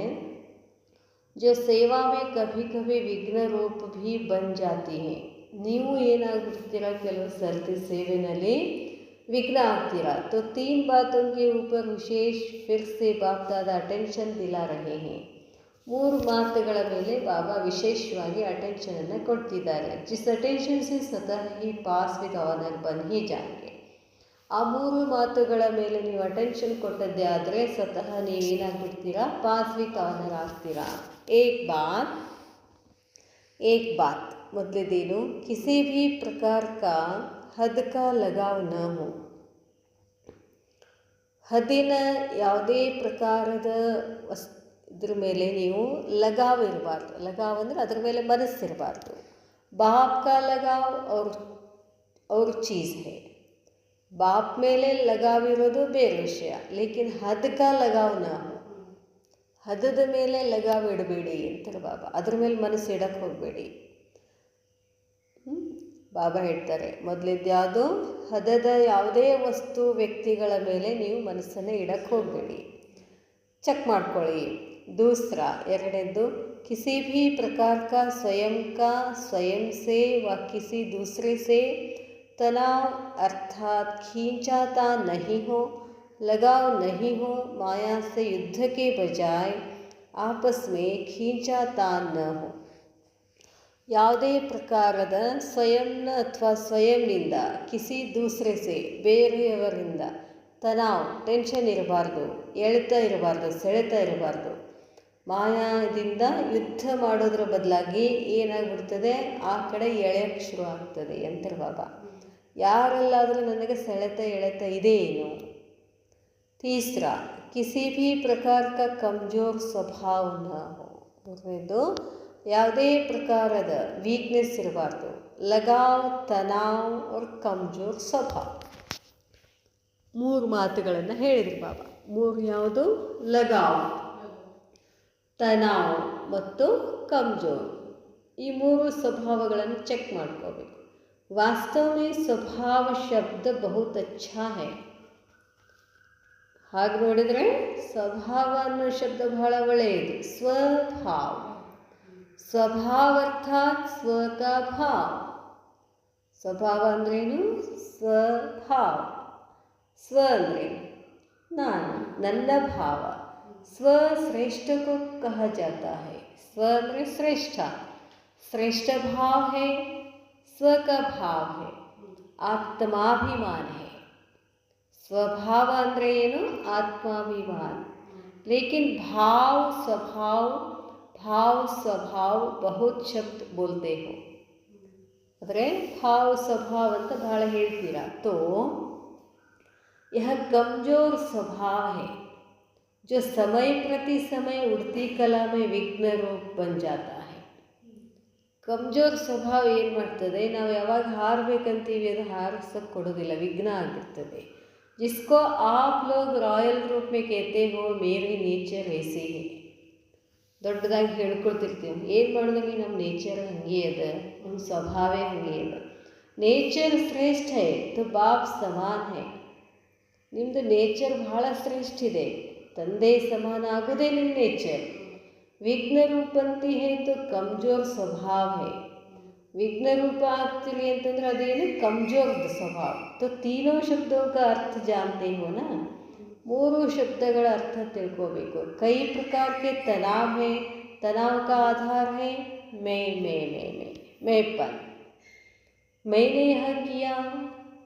जो सेवा में कभी कभी विघ्न रूप भी बन जाती है. ನೀವು ಏನಾಗ್ಬಿಡ್ತೀರಾ? ಕೆಲವು ಸರ್ತಿ ಸೇವೆಯಲ್ಲಿ विघ्न ಆಗ್ತೀರಾ. तो 3 बातों के ऊपर विशेष फिर से बाप दादा अटेंशन दिला रहे हैं. 3 ಮಾತುಗಳ ಮೇಲೆ ಬಾಬಾ ವಿಶೇಷವಾಗಿ ಅಟೆನ್ಷನನ್ನು ಕೊಡ್ತಿದ್ದಾರೆ. जिस अटेंशन से स्वतः ही पास विद ऑनर बन ही जाएंगे. ಆ 3 ಮಾತುಗಳ ಮೇಲೆ ನೀವು ಅಟೆನ್ಷನ್ ಕೊಟ್ಟದ್ದೇ ಆದರೆ ಸ್ವತಃ ನೀವೇನಾಗ್ಬಿಡ್ತೀರಾ? ಪಾಸ್ ವಿತ್ ಆನರ್ ಆಗ್ತೀರಾ. एक बात ಮೊದಲೇದೇನು? किसी भी प्रकार का हद का लगाव न हो. ಹದ್ದಿನ ಯಾವುದೇ ಪ್ರಕಾರದ ಇದ್ರ ಮೇಲೆ ನೀವು ಲಗಾವ್ ಇರಬಾರ್ದು. ಲಗಾವ್ ಅಂದರೆ ಅದ್ರ ಮೇಲೆ ಮನಸ್ಸಿರಬಾರ್ದು. ಬಾಪ್ ಕಾ ಲಗಾವ್ ಅವ್ರ ಚೀಸ್ ಹೇ. ಬಾಪ್ ಮೇಲೆ ಲಗಾವ್ ಇರೋದು ಬೇರೆ ವಿಷಯ, ಲೇಕಿನ್ ಹದ್ ಕಾ ಲಗಾವ್ ನಾ ಹೋ. ಹದದ ಮೇಲೆ ಲಗಾವ್ ಇಡಬೇಡಿ ಅಂತಾರೆ ಬಾಬಾ. ಅದ್ರ ಮೇಲೆ ಮನಸ್ಸು ಇಡಕ್ಕೆ ಹೋಗಬೇಡಿ. ಬಾಬಾ ಹೇಳ್ತಾರೆ, ಮೊದಲಿದ್ಯಾವುದು? ಹದದ ಯಾವುದೇ ವಸ್ತು ವ್ಯಕ್ತಿಗಳ ಮೇಲೆ ನೀವು ಮನಸ್ಸನ್ನು ಇಡಕ್ಕೆ ಹೋಗಬೇಡಿ. ಚೆಕ್ ಮಾಡ್ಕೊಳ್ಳಿ. दूसरा ಎರಡನೇದು, किसी भी प्रकार का स्वयं से व किसी दूसरे से तनाव अर्थात खींचाता नहीं हो, लगाव नहीं हो. माया से युद्ध के बजाय आपस में खींचाता न हो. ಯಾವುದೇ ಪ್ರಕಾರದ ಸ್ವಯಂನ ಅಥವಾ ಸ್ವಯಂನಿಂದ, ಕಿಸಿ ದೂಸರೆ ಸೆ ಬೇರೆಯವರಿಂದ, ತನಾವ್ ಟೆನ್ಷನ್ ಇರಬಾರ್ದು, ಎಳೆತ ಇರಬಾರ್ದು, ಸೆಳೆತ ಇರಬಾರ್ದು. ಮಾಯಾದಿಂದ ಯುದ್ಧ ಮಾಡೋದ್ರ ಬದಲಾಗಿ ಏನಾಗ್ಬಿಡ್ತದೆ? ಆ ಕಡೆ ಎಳೆಯಕ್ಕೆ ಶುರು ಆಗ್ತದೆ ಅಂತಾರೆ ಬಾಬಾ. ಯಾರೆಲ್ಲಾದರೂ ನನಗೆ ಸೆಳೆತ ಎಳೆತ ಇದೆ ಏನು? ತೀಸ್ರಾ, ಕಿಸಿ ಭೀ ಪ್ರಕಾರ ಕ ಕಮ್ಜೋರ್ ಸ್ವಭಾವ ನ ಹೋ. ಮೂರನೇದು, ಯಾವುದೇ ಪ್ರಕಾರದ ವೀಕ್ನೆಸ್ ಇರಬಾರ್ದು. ಲಗಾವ್, ತನಾವ್ ಅವ್ರ ಕಮ್ಜೋರ್ ಸ್ವಭಾವ. 3 ಮಾತುಗಳನ್ನು ಹೇಳಿದ್ರು ಬಾಬಾ. 3 ಯಾವುದು? ಲಗಾವ್, ತನಾವ್ ಮತ್ತು ಕಮ್ಜೋರ್. ಈ 3 ಸ್ವಭಾವಗಳನ್ನು ಚೆಕ್ ಮಾಡ್ಕೋಬೇಕು. ವಾಸ್ತವ में ಸ್ವಭಾವ ಶಬ್ದ ಬಹುತ್ ಅಚ್ಚಾ ಹೈ. ಹಾಗೆ ನೋಡಿದರೆ ಸ್ವಭಾವ ಅನ್ನೋ ಶಬ್ದ ಬಹಳ ಒಳ್ಳೆಯದು. ಸ್ವಭಾವ, ಸ್ವಭಾವ ಅರ್ಥಾತ್ ಸ್ವ ಕಾ ಭಾವ. ಸ್ವಭಾವ ಅಂದ್ರೇನು? ಸ್ವಭಾವ. ಸ್ವ ಅಂದ್ರೇನು? ನಾನು, ನನ್ನ ಭಾವ. स्व श्रेष्ठ को कहा जाता है. स्व ಅಂದರೆ ಶ್ರೇಷ್ಠ. श्रेष्ठ भाव है, स्व का भाव है, आत्माभिमान है. स्वभाव ಅಂದರೆ ಏನು? आत्माभिमान. लेकिन भाव स्वभाव बहुत शब्द बोलते हो. ಅಂದರೆ ಭಾವ ಸ್ವಭಾವ ಅಂತ ಬಹಳ ಹೇಳ್ತೀರಾ. तो यह कमजोर स्वभाव है जो समय प्रति समय उड़ती कला में विघ्न रूप बन जाता है. ಕಮ್ಜೋರ್ ಸ್ವಭಾವ ಏನು ಮಾಡ್ತದೆ, ನಾವು ಯಾವಾಗ ಹಾರಬೇಕಂತೀವಿ ಅದು ಹಾರಿಸೋಕ್ಕೆ ಕೊಡೋದಿಲ್ಲ, ವಿಘ್ನ ಆಗಿರ್ತದೆ. जिसको आप लोग ರಾಯಲ್ ರೂಪ್ में कहते हो मेरी ನೇಚರ್ ऐसी है. ದೊಡ್ಡದಾಗಿ ಹೇಳ್ಕೊಳ್ತಿರ್ತೀವಿ, ಏನು ಮಾಡಿದ್ರಿ ನಮ್ಮ ನೇಚರ್ ಹಂಗೆ ಅದ, ನಮ್ಮ ಸ್ವಭಾವೇ ಹಂಗೆ ಅದ. ನೇಚರ್ ಶ್ರೇಷ್ಠ ಹೈ तो बाप समान है. ನಿಮ್ಮದು ನೇಚರ್ ಬಹಳ ಶ್ರೇಷ್ಠ ಇದೆ, ತಂದೆ ಸಮಾನ ಆಗೋದೇ ನಿಮ್ಮ ನೇಚರ್. विघ्न रूपंती है तो कमजोर स्वभाव है. विघ्न रूप ಆಗ್ತೀರಿ ಅಂತಂದ್ರೆ ಅದೇನು कमजोर स्वभाव. तो तीनों शब्दों का अर्थ जानते हो ना. ಮೂರು ಶಬ್ದಗಳ ಅರ್ಥ ತಿಳ್ಕೋಬೇಕು. कई प्रकार के तनाव है. तनाव का आधार है मैंपन. मैंने यह किया,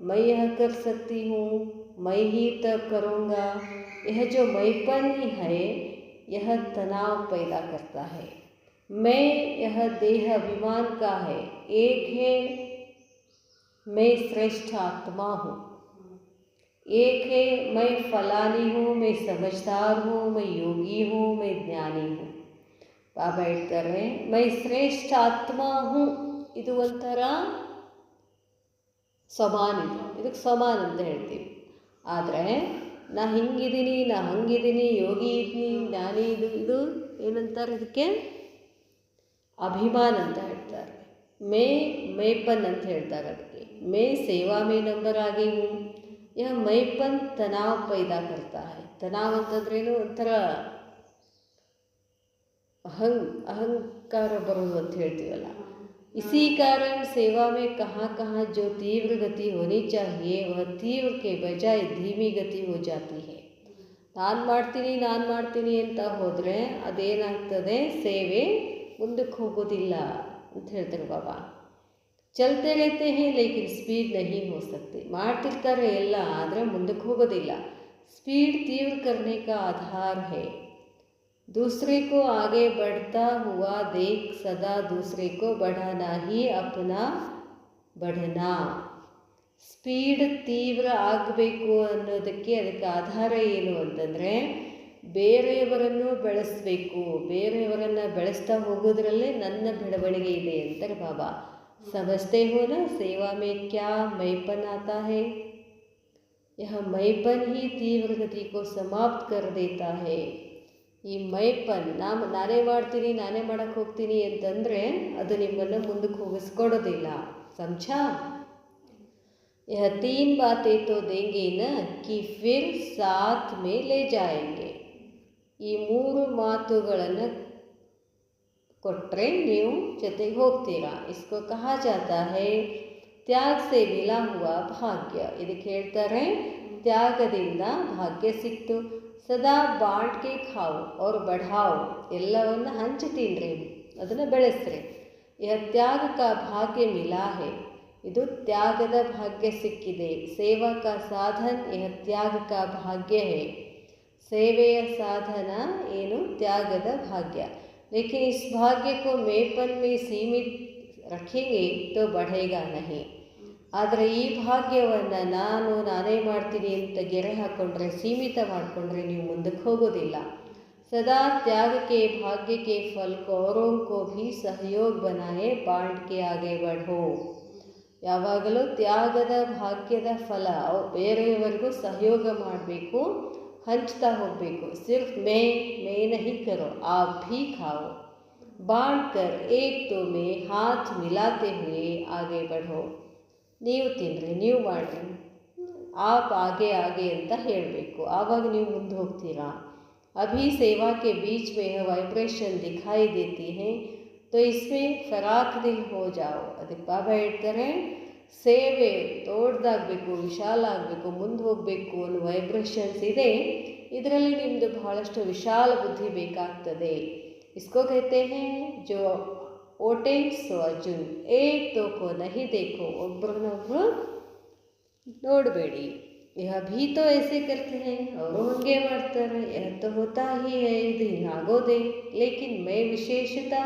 मैं यह कर सकती हूँ, मैं ही तब करूँगा. यह जो मैंपन ही है यह तनाव पैदा करता है. मैं यह देह अभिमान का है. एक है मैं श्रेष्ठ आत्मा हूँ, एक है मैं फलानी हूँ, मैं समझदार हूँ, मैं योगी हूँ, मैं ज्ञानी हूँ. ಬಾಬಾ ಹೇಳ್ತಾರೆ ಮೈ ಶ್ರೇಷ್ಠ ಆತ್ಮ ಹೂँ, ಇದು ಒಂಥರ ಸಮಾನ, ಇದಕ್ಕೆ ಸಮಾನ ಅಂತ ಹೇಳ್ತೀವಿ. ಆದರೆ ನಾ ಹಿಂಗಿದ್ದೀನಿ, ನಾ ಹಂಗಿದ್ದೀನಿ, ಯೋಗಿ ಇದ್ದೀನಿ, ಜ್ಞಾನಿ ಇದು ಏನಂತಾರೆ, ಇದಕ್ಕೆ ಅಭಿಮಾನ ಅಂತ ಹೇಳ್ತಾರೆ. मैंपन ಅಂತ ಹೇಳ್ತಾರೆ ಅದಕ್ಕೆ. मैं सेवा में नंबर आगे हूँ. यह मैंपन तनाव पैदा करता है. तनाव ಅಂತಂದ್ರೇನು, ಒಂಥರ ಅಹಂಕಾರ ಬರೋದು ಅಂತ ಹೇಳ್ತೀವಲ್ಲ. इसी कारण सेवा में कहाँ कहाँ जो तीव्र गति होनी चाहिए वह तीव्र के बजाय धीमी गति हो जाती है. ನಾನು ಮಾಡ್ತೀನಿ ಅಂತ ಹೋದರೆ ಅದೇನಾಗ್ತದೆ, ಸೇವೆ ಮುಂದಕ್ಕೆ ಹೋಗೋದಿಲ್ಲ ಅಂತ ಹೇಳ್ತಾರೆ ಬಾಬಾ. ಚಲ್ತೆ रहते हैं लेकिन स्पीड नहीं हो सकती. ಮಾಡ್ತಿರ್ತಾರೆ ಎಲ್ಲ, ಆದರೆ ಮುಂದಕ್ಕೆ ಹೋಗೋದಿಲ್ಲ. स्पीड तीव्र करने का आधार है. दूसरे को आगे बढ़ता हुआ देख सदा दूसरे को बढ़ाना ही अपना बढ़ना. ಸ್ಪೀಡ್ ತೀವ್ರ ಆಗಬೇಕು ಅನ್ನೋದಕ್ಕೆ ಅದಕ್ಕೆ ಆಧಾರ ಏನು ಅಂತಂದರೆ, ಬೇರೆಯವರನ್ನು ಬೆಳೆಸಬೇಕು, ಬೇರೆಯವರನ್ನು ಬೆಳೆಸ್ತಾ ಹೋಗೋದ್ರಲ್ಲೇ ನನ್ನ ಬೆಳವಣಿಗೆ ಇದೆ ಅಂತಾರೆ ಬಾಬಾ. समझते हो ना, सेवा में क्या मैंपन आता है. यह मैंपन ही तीव्र गति को समाप्त कर देता है. ಈ मैंपन ನಾನೇ ಮಾಡ್ತೀನಿ, ನಾನೇ ಮಾಡೋಕ್ಕೆ ಹೋಗ್ತೀನಿ ಅಂತಂದರೆ ಅದು ನಿಮ್ಮನ್ನು ಮುಂದಕ್ಕೆ ಹೋಗಿಸ್ಕೊಡೋದಿಲ್ಲ. समझा. यह 3 बातें तो देंगे न कि फिर साथ में ले जाएंगे. ಈ 3 ಮಾತುಗಳನ್ನು ಕೊಟ್ಟರೆ ನೀವು ಜೊತೆಗೆ ಹೋಗ್ತೀರಾ. इसको कहा जाता है त्याग से मिला हुआ भाग्य. ಇದಕ್ಕೆ ಹೇಳ್ತಾರೆ ತ್ಯಾಗದಿಂದ ಭಾಗ್ಯ ಸಿಕ್ತು. ಸದಾ ಬಾಂಟ್ ಕೆ ಖಾओ और बढ़ाओ. ಎಲ್ಲವನ್ನು ಹಂಚಿ ತಿನ್ನಿರಿ, ಅದನ್ನು ಬೆಳೆಸ್ರಿ. यह त्याग का भाग्य मिला है. ಇದು ತ್ಯಾಗದ ಭಾಗ್ಯ ಸಿಕ್ಕಿದೆ. ಸೇವಾ का साधन यह त्याग का भाग्य है. ಸೇವೆಯ ಸಾಧನ ಏನು, ತ್ಯಾಗದ ಭಾಗ್ಯ. लेकिन इस भाग्य को मैंपन में सीमित रखेंगे तो बढ़ेगा नहीं. ಆದರೆ ಈ ಭಾಗ್ಯವನ್ನು ನಾನೇ ಮಾಡ್ತೀನಿ ಅಂತ ಗೆರೆ ಹಾಕ್ಕೊಂಡ್ರೆ, ಸೀಮಿತ ಮಾಡಿಕೊಂಡ್ರೆ ನೀವು ಮುಂದಕ್ಕೆ ಹೋಗೋದಿಲ್ಲ. सदा त्याग के भाग्य के फल को औरों को भी सहयोग बनाए बांट के आगे बढ़ो. ಯಾವಾಗಲೂ ತ್ಯಾಗದ ಭಾಗ್ಯದ ಫಲ ಬೇರೆಯವರಿಗೂ ಸಹಯೋಗ ಮಾಡಬೇಕು, ಹಂಚ್ತಾ ಹೋಗಬೇಕು. सिर्फ मैं नहीं करो, आप भी खाओ. बांट कर एक दो में हाथ मिलाते हुए आगे बढ़ो. ನೀವು ತಿನ್ನಿರಿ, ನೀವು ಮಾಡಿರಿ, आप आगे आगे ಅಂತ ಹೇಳಬೇಕು. ಆವಾಗ ನೀವು ಮುಂದೆ ಹೋಗ್ತೀರಾ. अभी सेवा के बीच में यह वाइब्रेशन दिखाई देती है तो इसमें फराक दिल हो जाओ. ಅದಕ್ಕೆ ಬಾಬಾ ಹೇಳ್ತಾರೆ ಸೇವೆ ದೊಡ್ಡದಾಗಬೇಕು, ವಿಶಾಲ ಆಗಬೇಕು, ಮುಂದೆ ಹೋಗಬೇಕು ಅನ್ನೋ ವೈಬ್ರೇಷನ್ಸ್ ಇದೆ. ಇದರಲ್ಲಿ ನಿಮ್ಮದು ಬಹಳಷ್ಟು ವಿಶಾಲ ಬುದ್ಧಿ ಬೇಕಾಗ್ತದೆ. इसको कहते हैं जो ಓಟೆ ಸೋ ಅರ್ಜುನ್ ಏಕ್ ತೋ ಕೋ ನಹಿ ದೇಖೋ. ಒಬ್ಬರನ್ನೊಬ್ಬರು ನೋಡಬೇಡಿ. यह भी तो ऐसे करते हैं, ಅವರು ಹಂಗೆ ಮಾಡ್ತಾರೆ. यह तो होता ही है, ಇದು ಹಿಂಗಾಗೋದೆ. लेकिन मैं विशेषता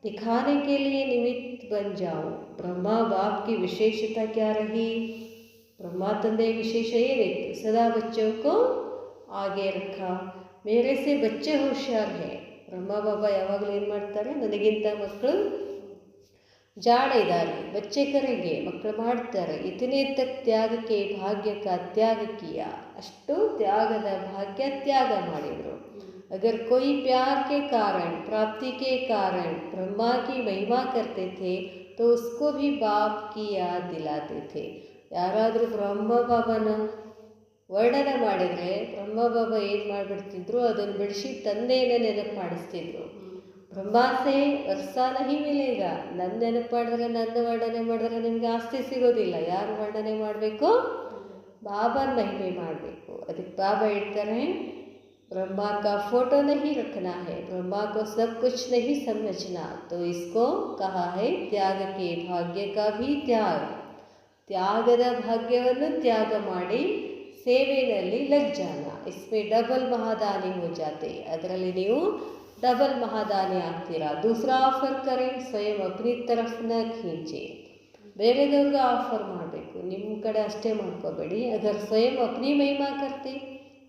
दिखाने के लिए निमित्त बन जाऊं. ब्रह्मा बाप की विशेषता क्या रही, ब्रह्मा तंदे विशेष ये देखते सदा बच्चों को आगे रखा, मेरे से बच्चे होशियार है. ಬ್ರಹ್ಮ ಬಾಬಾ ಯಾವಾಗಲೂ ಏನು ಮಾಡ್ತಾರೆ, ನನಗಿಂತ ಮಕ್ಕಳು ಜಾಣ ಇದ್ದಾರೆ, ಬಚ್ಚೆ ಕರೆಗೆ ಮಕ್ಕಳು ಮಾಡ್ತಾರೆ. ಇತನೇ ತಕ್ ತ್ಯಾಗಕ್ಕೆ ಭಾಗ್ಯಕ ತ್ಯಾಗ ಕಿಯ, ಅಷ್ಟು ತ್ಯಾಗದ ಭಾಗ್ಯ ತ್ಯಾಗ ಮಾಡಿದರು. अगर कोई प्यार के कारण प्राप्ति के कारण ब्रह्मा की महिमा करते थे तो उसको भी बाप की याद दिलाते थे. ಯಾರಾದರೂ ಬ್ರಹ್ಮ ಬಾಬಾನ ವರ್ಣನೆ ಮಾಡಿದರೆ ಬ್ರಹ್ಮ ಬಾಬಾ ಏನು ಮಾಡಿಬಿಡ್ತಿದ್ರು, ಅದನ್ನು ಬಿಡಿಸಿ ತಂದೆಯನ್ನು ನೆನಪು ಮಾಡಿಸ್ತಿದ್ರು. ಬ್ರಹ್ಮಾಸೆ ವರ್ಷ ನಹಿ ಮಿಲೇಗ, ನನ್ನ ನೆನಪು ಮಾಡಿದ್ರೆ, ನನ್ನ ವರ್ಣನೆ ಮಾಡಿದ್ರೆ ನಿಮಗೆ ಆಸ್ತಿ ಸಿಗೋದಿಲ್ಲ. ಯಾರು ವರ್ಣನೆ ಮಾಡಬೇಕು? ಬಾಬಾನ ಮಹಿಮೆ ಮಾಡಬೇಕು. ಅದಕ್ಕೆ ಬಾಬಾ ಹೇಳ್ತಾರೆ, ब्रह्मा का फोटो नहीं रखना है, ब्रह्मा को सब कुछ नहीं समझना, तो इसको कहा है त्याग के भाग्य का भी त्याग. ತ್ಯಾಗದ ಭಾಗ್ಯವನ್ನು ತ್ಯಾಗ ಮಾಡಿ ಸೇವೆಯಲ್ಲಿ ಲಗ್ ಜಾನ, ಇಸ್ಮೇ ಡಬಲ್ ಮಹಾದಾನಿ ಹೋ ಜಾತೆ, ಅದರಲ್ಲಿ ನೀವು ಡಬಲ್ ಮಹಾದಾನಿ ಆಗ್ತೀರಾ. ದೂಸರಾ ಆಫರ್ ಕರೆ ಸ್ವಯಂ ಅಪ್ನಿ ತರಫ್ ನ ಖೀಂಚೆ, ಬೇರೆದವ್ರಿಗೆ ಆಫರ್ ಮಾಡಬೇಕು, ನಿಮ್ಮ ಕಡೆ ಅಷ್ಟೇ ಮಾಡ್ಕೋಬೇಡಿ. ಅಗರ್ ಸ್ವಯಂ ಅಪ್ನಿ ಮಹಿಮಾ ಕರ್ತೆ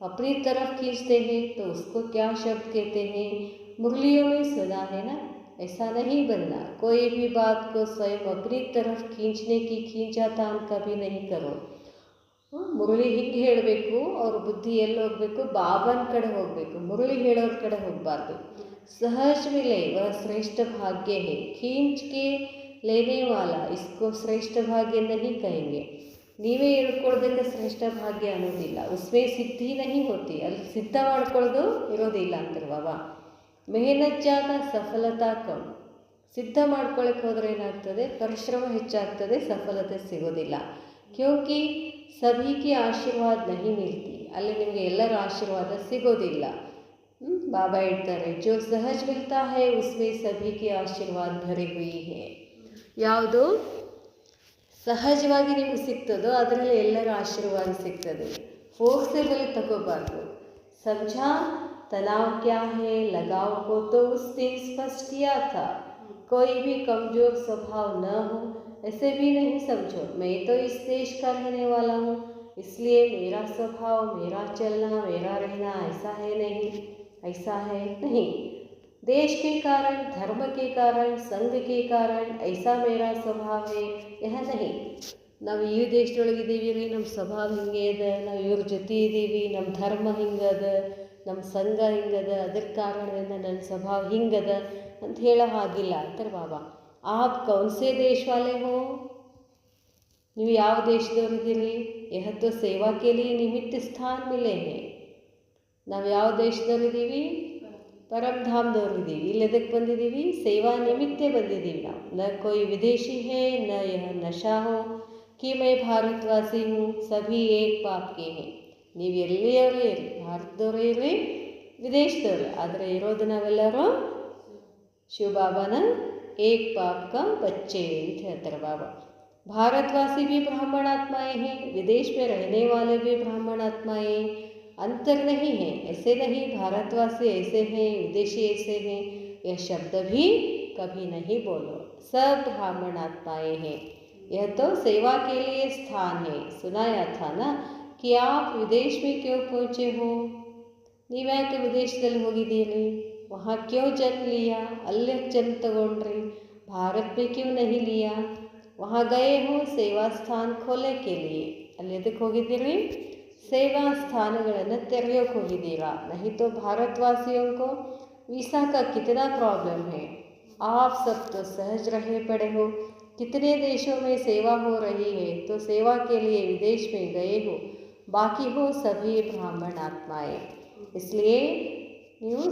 अपनी तरफ खींचते हैं तो उसको क्या शब्द कहते हैं, मुरलियों में सुना है ना. ऐसा नहीं बनना, कोई भी बात को स्वयं अपनी तरफ खींचने की खींचातान कभी नहीं करो. ಮುರಳಿ ಹಿಂಗೆ ಹೇಳಬೇಕು, ಅವ್ರ ಬುದ್ಧಿ ಎಲ್ಲಿ ಹೋಗಬೇಕು, ಬಾಬನ ಕಡೆ ಹೋಗಬೇಕು, ಮುರಳಿ ಹೇಳೋರ ಕಡೆ ಹೋಗಬಾರ್ದು. सहज मिले वह श्रेष्ठ भाग्य है, खींच के लेने वाला इसको श्रेष्ठ भाग्य नहीं कहेंगे. ನೀವೇ ಹೇಳ್ಕೊಳ್ಬೇಕು ಶ್ರೇಷ್ಠ ಭಾಗ್ಯ ಅನ್ನೋದಿಲ್ಲ, ಉಸ್ಮೇ ಸಿದ್ಧಿ ನಹಿ ಹೋತಿ, ಅಲ್ಲಿ ಸಿದ್ಧ ಮಾಡ್ಕೊಳ್ಳೋದು ಇರೋದಿಲ್ಲ ಅಂತಾರೆ ಬಾಬಾ. ಮೆಹನತ್ ಜಾದ ಸಫಲತಾ ಕಮ್, ಸಿದ್ಧ ಮಾಡ್ಕೊಳ್ಳೋಕೆ ಹೋದರೆ ಏನಾಗ್ತದೆ, ಪರಿಶ್ರಮ ಹೆಚ್ಚಾಗ್ತದೆ, ಸಫಲತೆ ಸಿಗೋದಿಲ್ಲ. ಕ್ಯೋಂಕಿ ಸಭಿಗೆ ಆಶೀರ್ವಾದ ನಹಿ ಮಿಲ್ತಿ, ಅಲ್ಲಿ ನಿಮಗೆ ಎಲ್ಲರ ಆಶೀರ್ವಾದ ಸಿಗೋದಿಲ್ಲ. ಬಾಬಾ ಹೇಳ್ತಾರೆ, ಜೋ ಸಹಜ್ ಮಿಲ್ತಾ ಹೈ ಉಸ್ಮೇ ಸಭಿಗೆ ಆಶೀರ್ವಾದ ಭರಿ ಹುಯಿ ಹೈ. ಯಾವುದು ಸಹಜವಾಗಿ ನಿಮಗೆ ಸಿಗ್ತದೋ ಅದರಲ್ಲಿ ಎಲ್ಲರ ಆಶೀರ್ವಾದ ಸಿಗ್ತದೆ. ಫೋರ್ಸೇಬಲ್ ತಗೋಬಾರ್ದು. ಸಮझा तनाव क्या है, लगाव को तो उस दिन स्पष्ट किया था, कोई भी कमजोर स्वभाव न हो, ऐसे भी नहीं समझो. मैं तो इस देश का रहने वाला हूँ, इसलिए मेरा स्वभाव, मेरा चलना, मेरा रहना ऐसा है नहीं, ऐसा है नहीं. देश के कारण, धर्म के कारण, संघ के कारण ऐसा मेरा स्वभाव है, यह नहीं. ನಾವು ಈ ದೇಶದೊಳಗಿದ್ದೀವಿ ರೀ, ನಮ್ಮ ಸ್ವಭಾವ ಹಿಂಗೆ ಇದೆ, ನಾವು ಇವ್ರ ಜೊತೆ ಇದ್ದೀವಿ, ನಮ್ಮ ಧರ್ಮ ಹಿಂಗದ, ನಮ್ಮ ಸಂಘ ಹಿಂಗದ, ಅದರ ಕಾರಣದಿಂದ ನನ್ನ ಸ್ವಭಾವ ಹಿಂಗದ ಅಂತ ಹೇಳೋ ಹಾಗಿಲ್ಲ ಅಂತಾರೆ ಬಾಬಾ. ಆಪ್ ಕೌನ್ಸೆ ದೇಶ ವಾಲೆ ಹೋ, ನೀವು ಯಾವ ದೇಶದವ್ರಿದ್ದೀರಿ? ಯಹತ್ತು ಸೇವಾ ಕೇಳಿ ನಿಮಿತ್ತ ಸ್ಥಾನ ಮಿಲೆ ಹೇ. ನಾವು ಯಾವ ದೇಶದವ್ರಿದ್ದೀವಿ? ಪರಮಧಾಮದವ್ರಿದ್ದೀವಿ. ಇಲ್ಲಿ ಎದಕ್ಕೆ ಬಂದಿದ್ದೀವಿ? ಸೇವಾ ನಿಮಿತ್ತೇ ಬಂದಿದ್ದೀವಿ ನಾವು. ನ ಕೋಯಿ ವಿದೇಶಿ ಹೇ, ನ ಯಹ ನಶಾ ಹೋ कि मैं भारतवासी हूँ, सभी एक पाप के हैं. ನೀವು ಎಲ್ಲಿಯವರೇ ಇರಿ, ಭಾರತದವರೇ ಇರಿ, ವಿದೇಶದವ್ರೆ, ಆದರೆ ಇರೋದು ನಾವೆಲ್ಲರೂ ಶಿವಬಾಬಾನ ಏಕ್ ಪಾಪ್ ಕಾ ಬಚ್ಚೆ ಅಂತ ಹೇಳ್ತಾರೆ ಬಾಬಾ. भारतवासी भी ब्राह्मण आत्माएँ हैं, विदेश में रहने वाले भी ब्राह्मण आत्माएँ, अंतर नहीं है. ऐसे नहीं भारतवासी ऐसे हैं, विदेशी ऐसे हैं, यह शब्द भी कभी नहीं बोलो. सब ब्राह्मण आत्माएँ हैं. यह तो सेवा के लिए स्थान है. सुनाया था ना कि आप विदेश में क्यों पहुँचे हो, ನೀವ್ಯಾಕೆ ವಿದೇಶದಲ್ಲಿ ಹೋಗಿದ್ದೀರಿ, वहाँ क्यों जन्म लिया, अल्ले जन्म तगोंड्री, भारत में क्यों नहीं लिया, वहाँ गए हो सेवा स्थान खोले के लिए. ಅಲ್ಲಿ ಎದಕ್ಕೆ ಹೋಗಿದ್ದೀರಿ? ಸೇವಾ ಸ್ಥಾನಗಳನ್ನು ತೆರೆಯೋಕೆ ಹೋಗಿದ್ದೀರಾ. नहीं तो भारतवासियों को वीसा का कितना प्रॉब्लम है. आप सब तो सहज रहे पड़े हो. कितने देशों में सेवा हो रही है, तो सेवा के लिए विदेश में गए हो. बाकी हो सभी ब्राह्मण आत्माएँ. इसलिए ನೀವು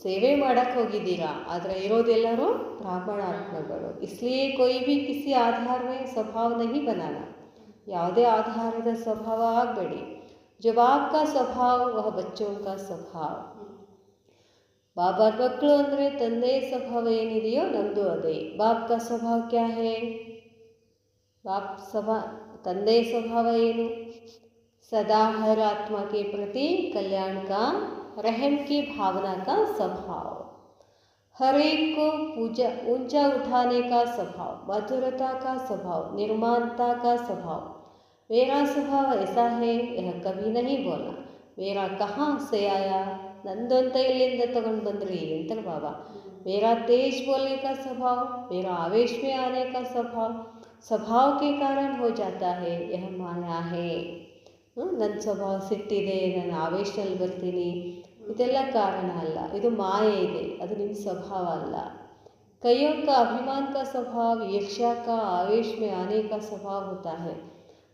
ಸೇವೆ ಮಾಡೋಕ್ಕೆ ಹೋಗಿದ್ದೀರಾ, ಆದರೆ ಇರೋದೆಲ್ಲರೂ ಬ್ರಾಹ್ಮಣ ಆತ್ಮಗಳು. इसलिए कोई भी किसी आधार में स्वभाव नहीं बनाना. ಯಾವುದೇ ಆಧಾರದ ಸ್ವಭಾವ ಆಗಬೇಡಿ. जब आपका स्वभाव वह बच्चों का स्वभाव. ಬಾಬಾ ಮಕ್ಕಳು ಅಂದರೆ ತಂದೆಯ ಸ್ವಭಾವ ಏನಿದೆಯೋ ನಮ್ಮದು ಅದೇ. ಬಾಪ್ ಕಾ ಸ್ವಭಾವ ಕ್ಯಾ ಹೇ? ಬಾಪ್ ತಂದೆಯ ಸ್ವಭಾವ ಏನು? ಸದಾ ಹರ ಆತ್ಮ के प्रति कल्याण का, रहम की भावना का स्वभाव, हर एक को पूजा ऊंचा उठाने का स्वभाव, मधुरता का स्वभाव, निर्माणता का स्वभाव, मेरा स्वभाव ऐसा है यह कभी नहीं बोला. मेरा कहाँ से आया, ನಂದು ಅಂತ ಎಲ್ಲಿಂದ ತಗೊಂಡು ಬಂದ್ರಿ ಅಂತಾರೆ ಬಾಬಾ. मेरा तेज बोलने का स्वभाव, मेरा आवेश में आने का स्वभाव के कारण हो जाता है, यह माया है. ನನ್ನ ಸ್ವಭಾವ ಸಿಟ್ಟಿದೆ, ನಾನು ಆವೇಶದಲ್ಲಿ ಬರ್ತೀನಿ, ಇದೆಲ್ಲ ಕಾರಣ ಅಲ್ಲ, ಇದು ಮಾಯೆ ಇದೆ, ಅದು ನಿಮ್ಮ ಸ್ವಭಾವ ಅಲ್ಲ. कईयों का अभिमान का स्वभाव ईर्ष्या का, आवेश में आने का स्वभाव होता है,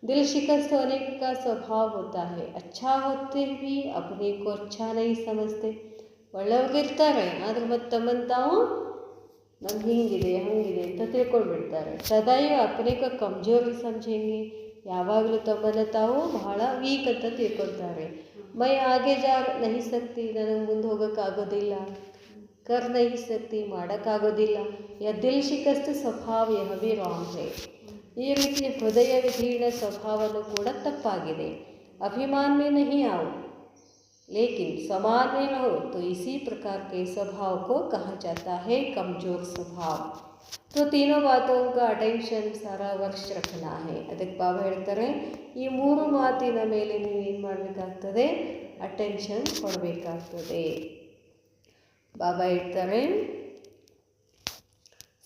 दिल शिकस्त होने का स्वभाव होता है. अच्छा होते भी अपने को अच्छा नहीं समझते. ಒಳ್ಳೆಯವ್ರಿಗಿರ್ತಾರೆ, ಆದರೆ ಮತ್ತು ತಮ್ಮನ್ನು ತಾವು ನಮ್ಗೆ ಹಿಂಗಿದೆ ಹಂಗಿದೆ ಅಂತ ತಿಳ್ಕೊಂಡ್ಬಿಡ್ತಾರೆ. ಸದೈವ ಅಪನೇಕ ಕಮ್ಜೋರಿ ಸಮझेंगे, ಯಾವಾಗಲೂ ತಮ್ಮನ್ನು ತಾವು ಬಹಳ ವೀಕ್ ಅಂತ ತಿಳ್ಕೊತಾರೆ. ಮೈ ಆಗೆ ಜಾ नहीं सकती, ನನಗೆ ಮುಂದೆ ಹೋಗೋಕ್ಕಾಗೋದಿಲ್ಲ, कर नहीं सकती, ಮಾಡೋಕ್ಕಾಗೋದಿಲ್ಲ. ಯಾ ದಿಲ್ ಶಿಕಸ್ತ ಸ್ವಭಾವ ಯಹ ಭಿ ರಾಂಗ್ ಹೈ. ಈ ರೀತಿಯ ಹೃದಯ ವಿಧೀರ್ಣ ಸ್ವಭಾವನೂ ಕೂಡ ತಪ್ಪಾಗಿದೆ. अभिमान में नहीं आओ, लेकिन समान में रहो, तो इसी प्रकार के स्वभाव को कहा जाता है कमजोर स्वभाव. तो तीनों बातों का अटेंशन सारा वर्ष रखना है. ಅದಕ್ಕೆ ಬಾಬಾ ಹೇಳ್ತಾರೆ, ಈ ಮೂರು ಮಾತಿನ ಮೇಲೆ ನೀವೇನು ಮಾಡಬೇಕಾಗ್ತದೆ, ಅಟೆನ್ಷನ್ ಕೊಡಬೇಕಾಗ್ತದೆ. बाबा ಹೇಳ್ತಾರೆ,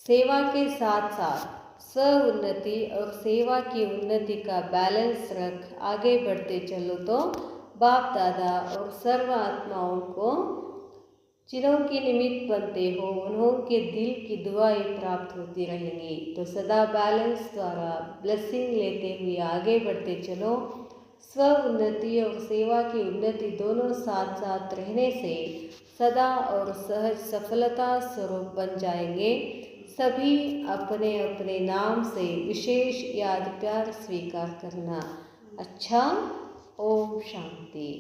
सेवा के साथ साथ स्व उन्नति और सेवा की उन्नति का बैलेंस रख आगे बढ़ते चलो, तो बाप दादा और सर्व आत्माओं को जिन्हों के निमित्त बनते हो उन्हों के दिल की दुआएं प्राप्त होती रहेंगी. तो सदा बैलेंस द्वारा ब्लेसिंग लेते हुए आगे बढ़ते चलो. स्व उन्नति और सेवा की उन्नति दोनों साथ साथ रहने से सदा और सहज सफलता स्वरूप बन जाएंगे. सभी अपने अपने नाम से विशेष याद प्यार स्वीकार करना. अच्छा, ओम शांति.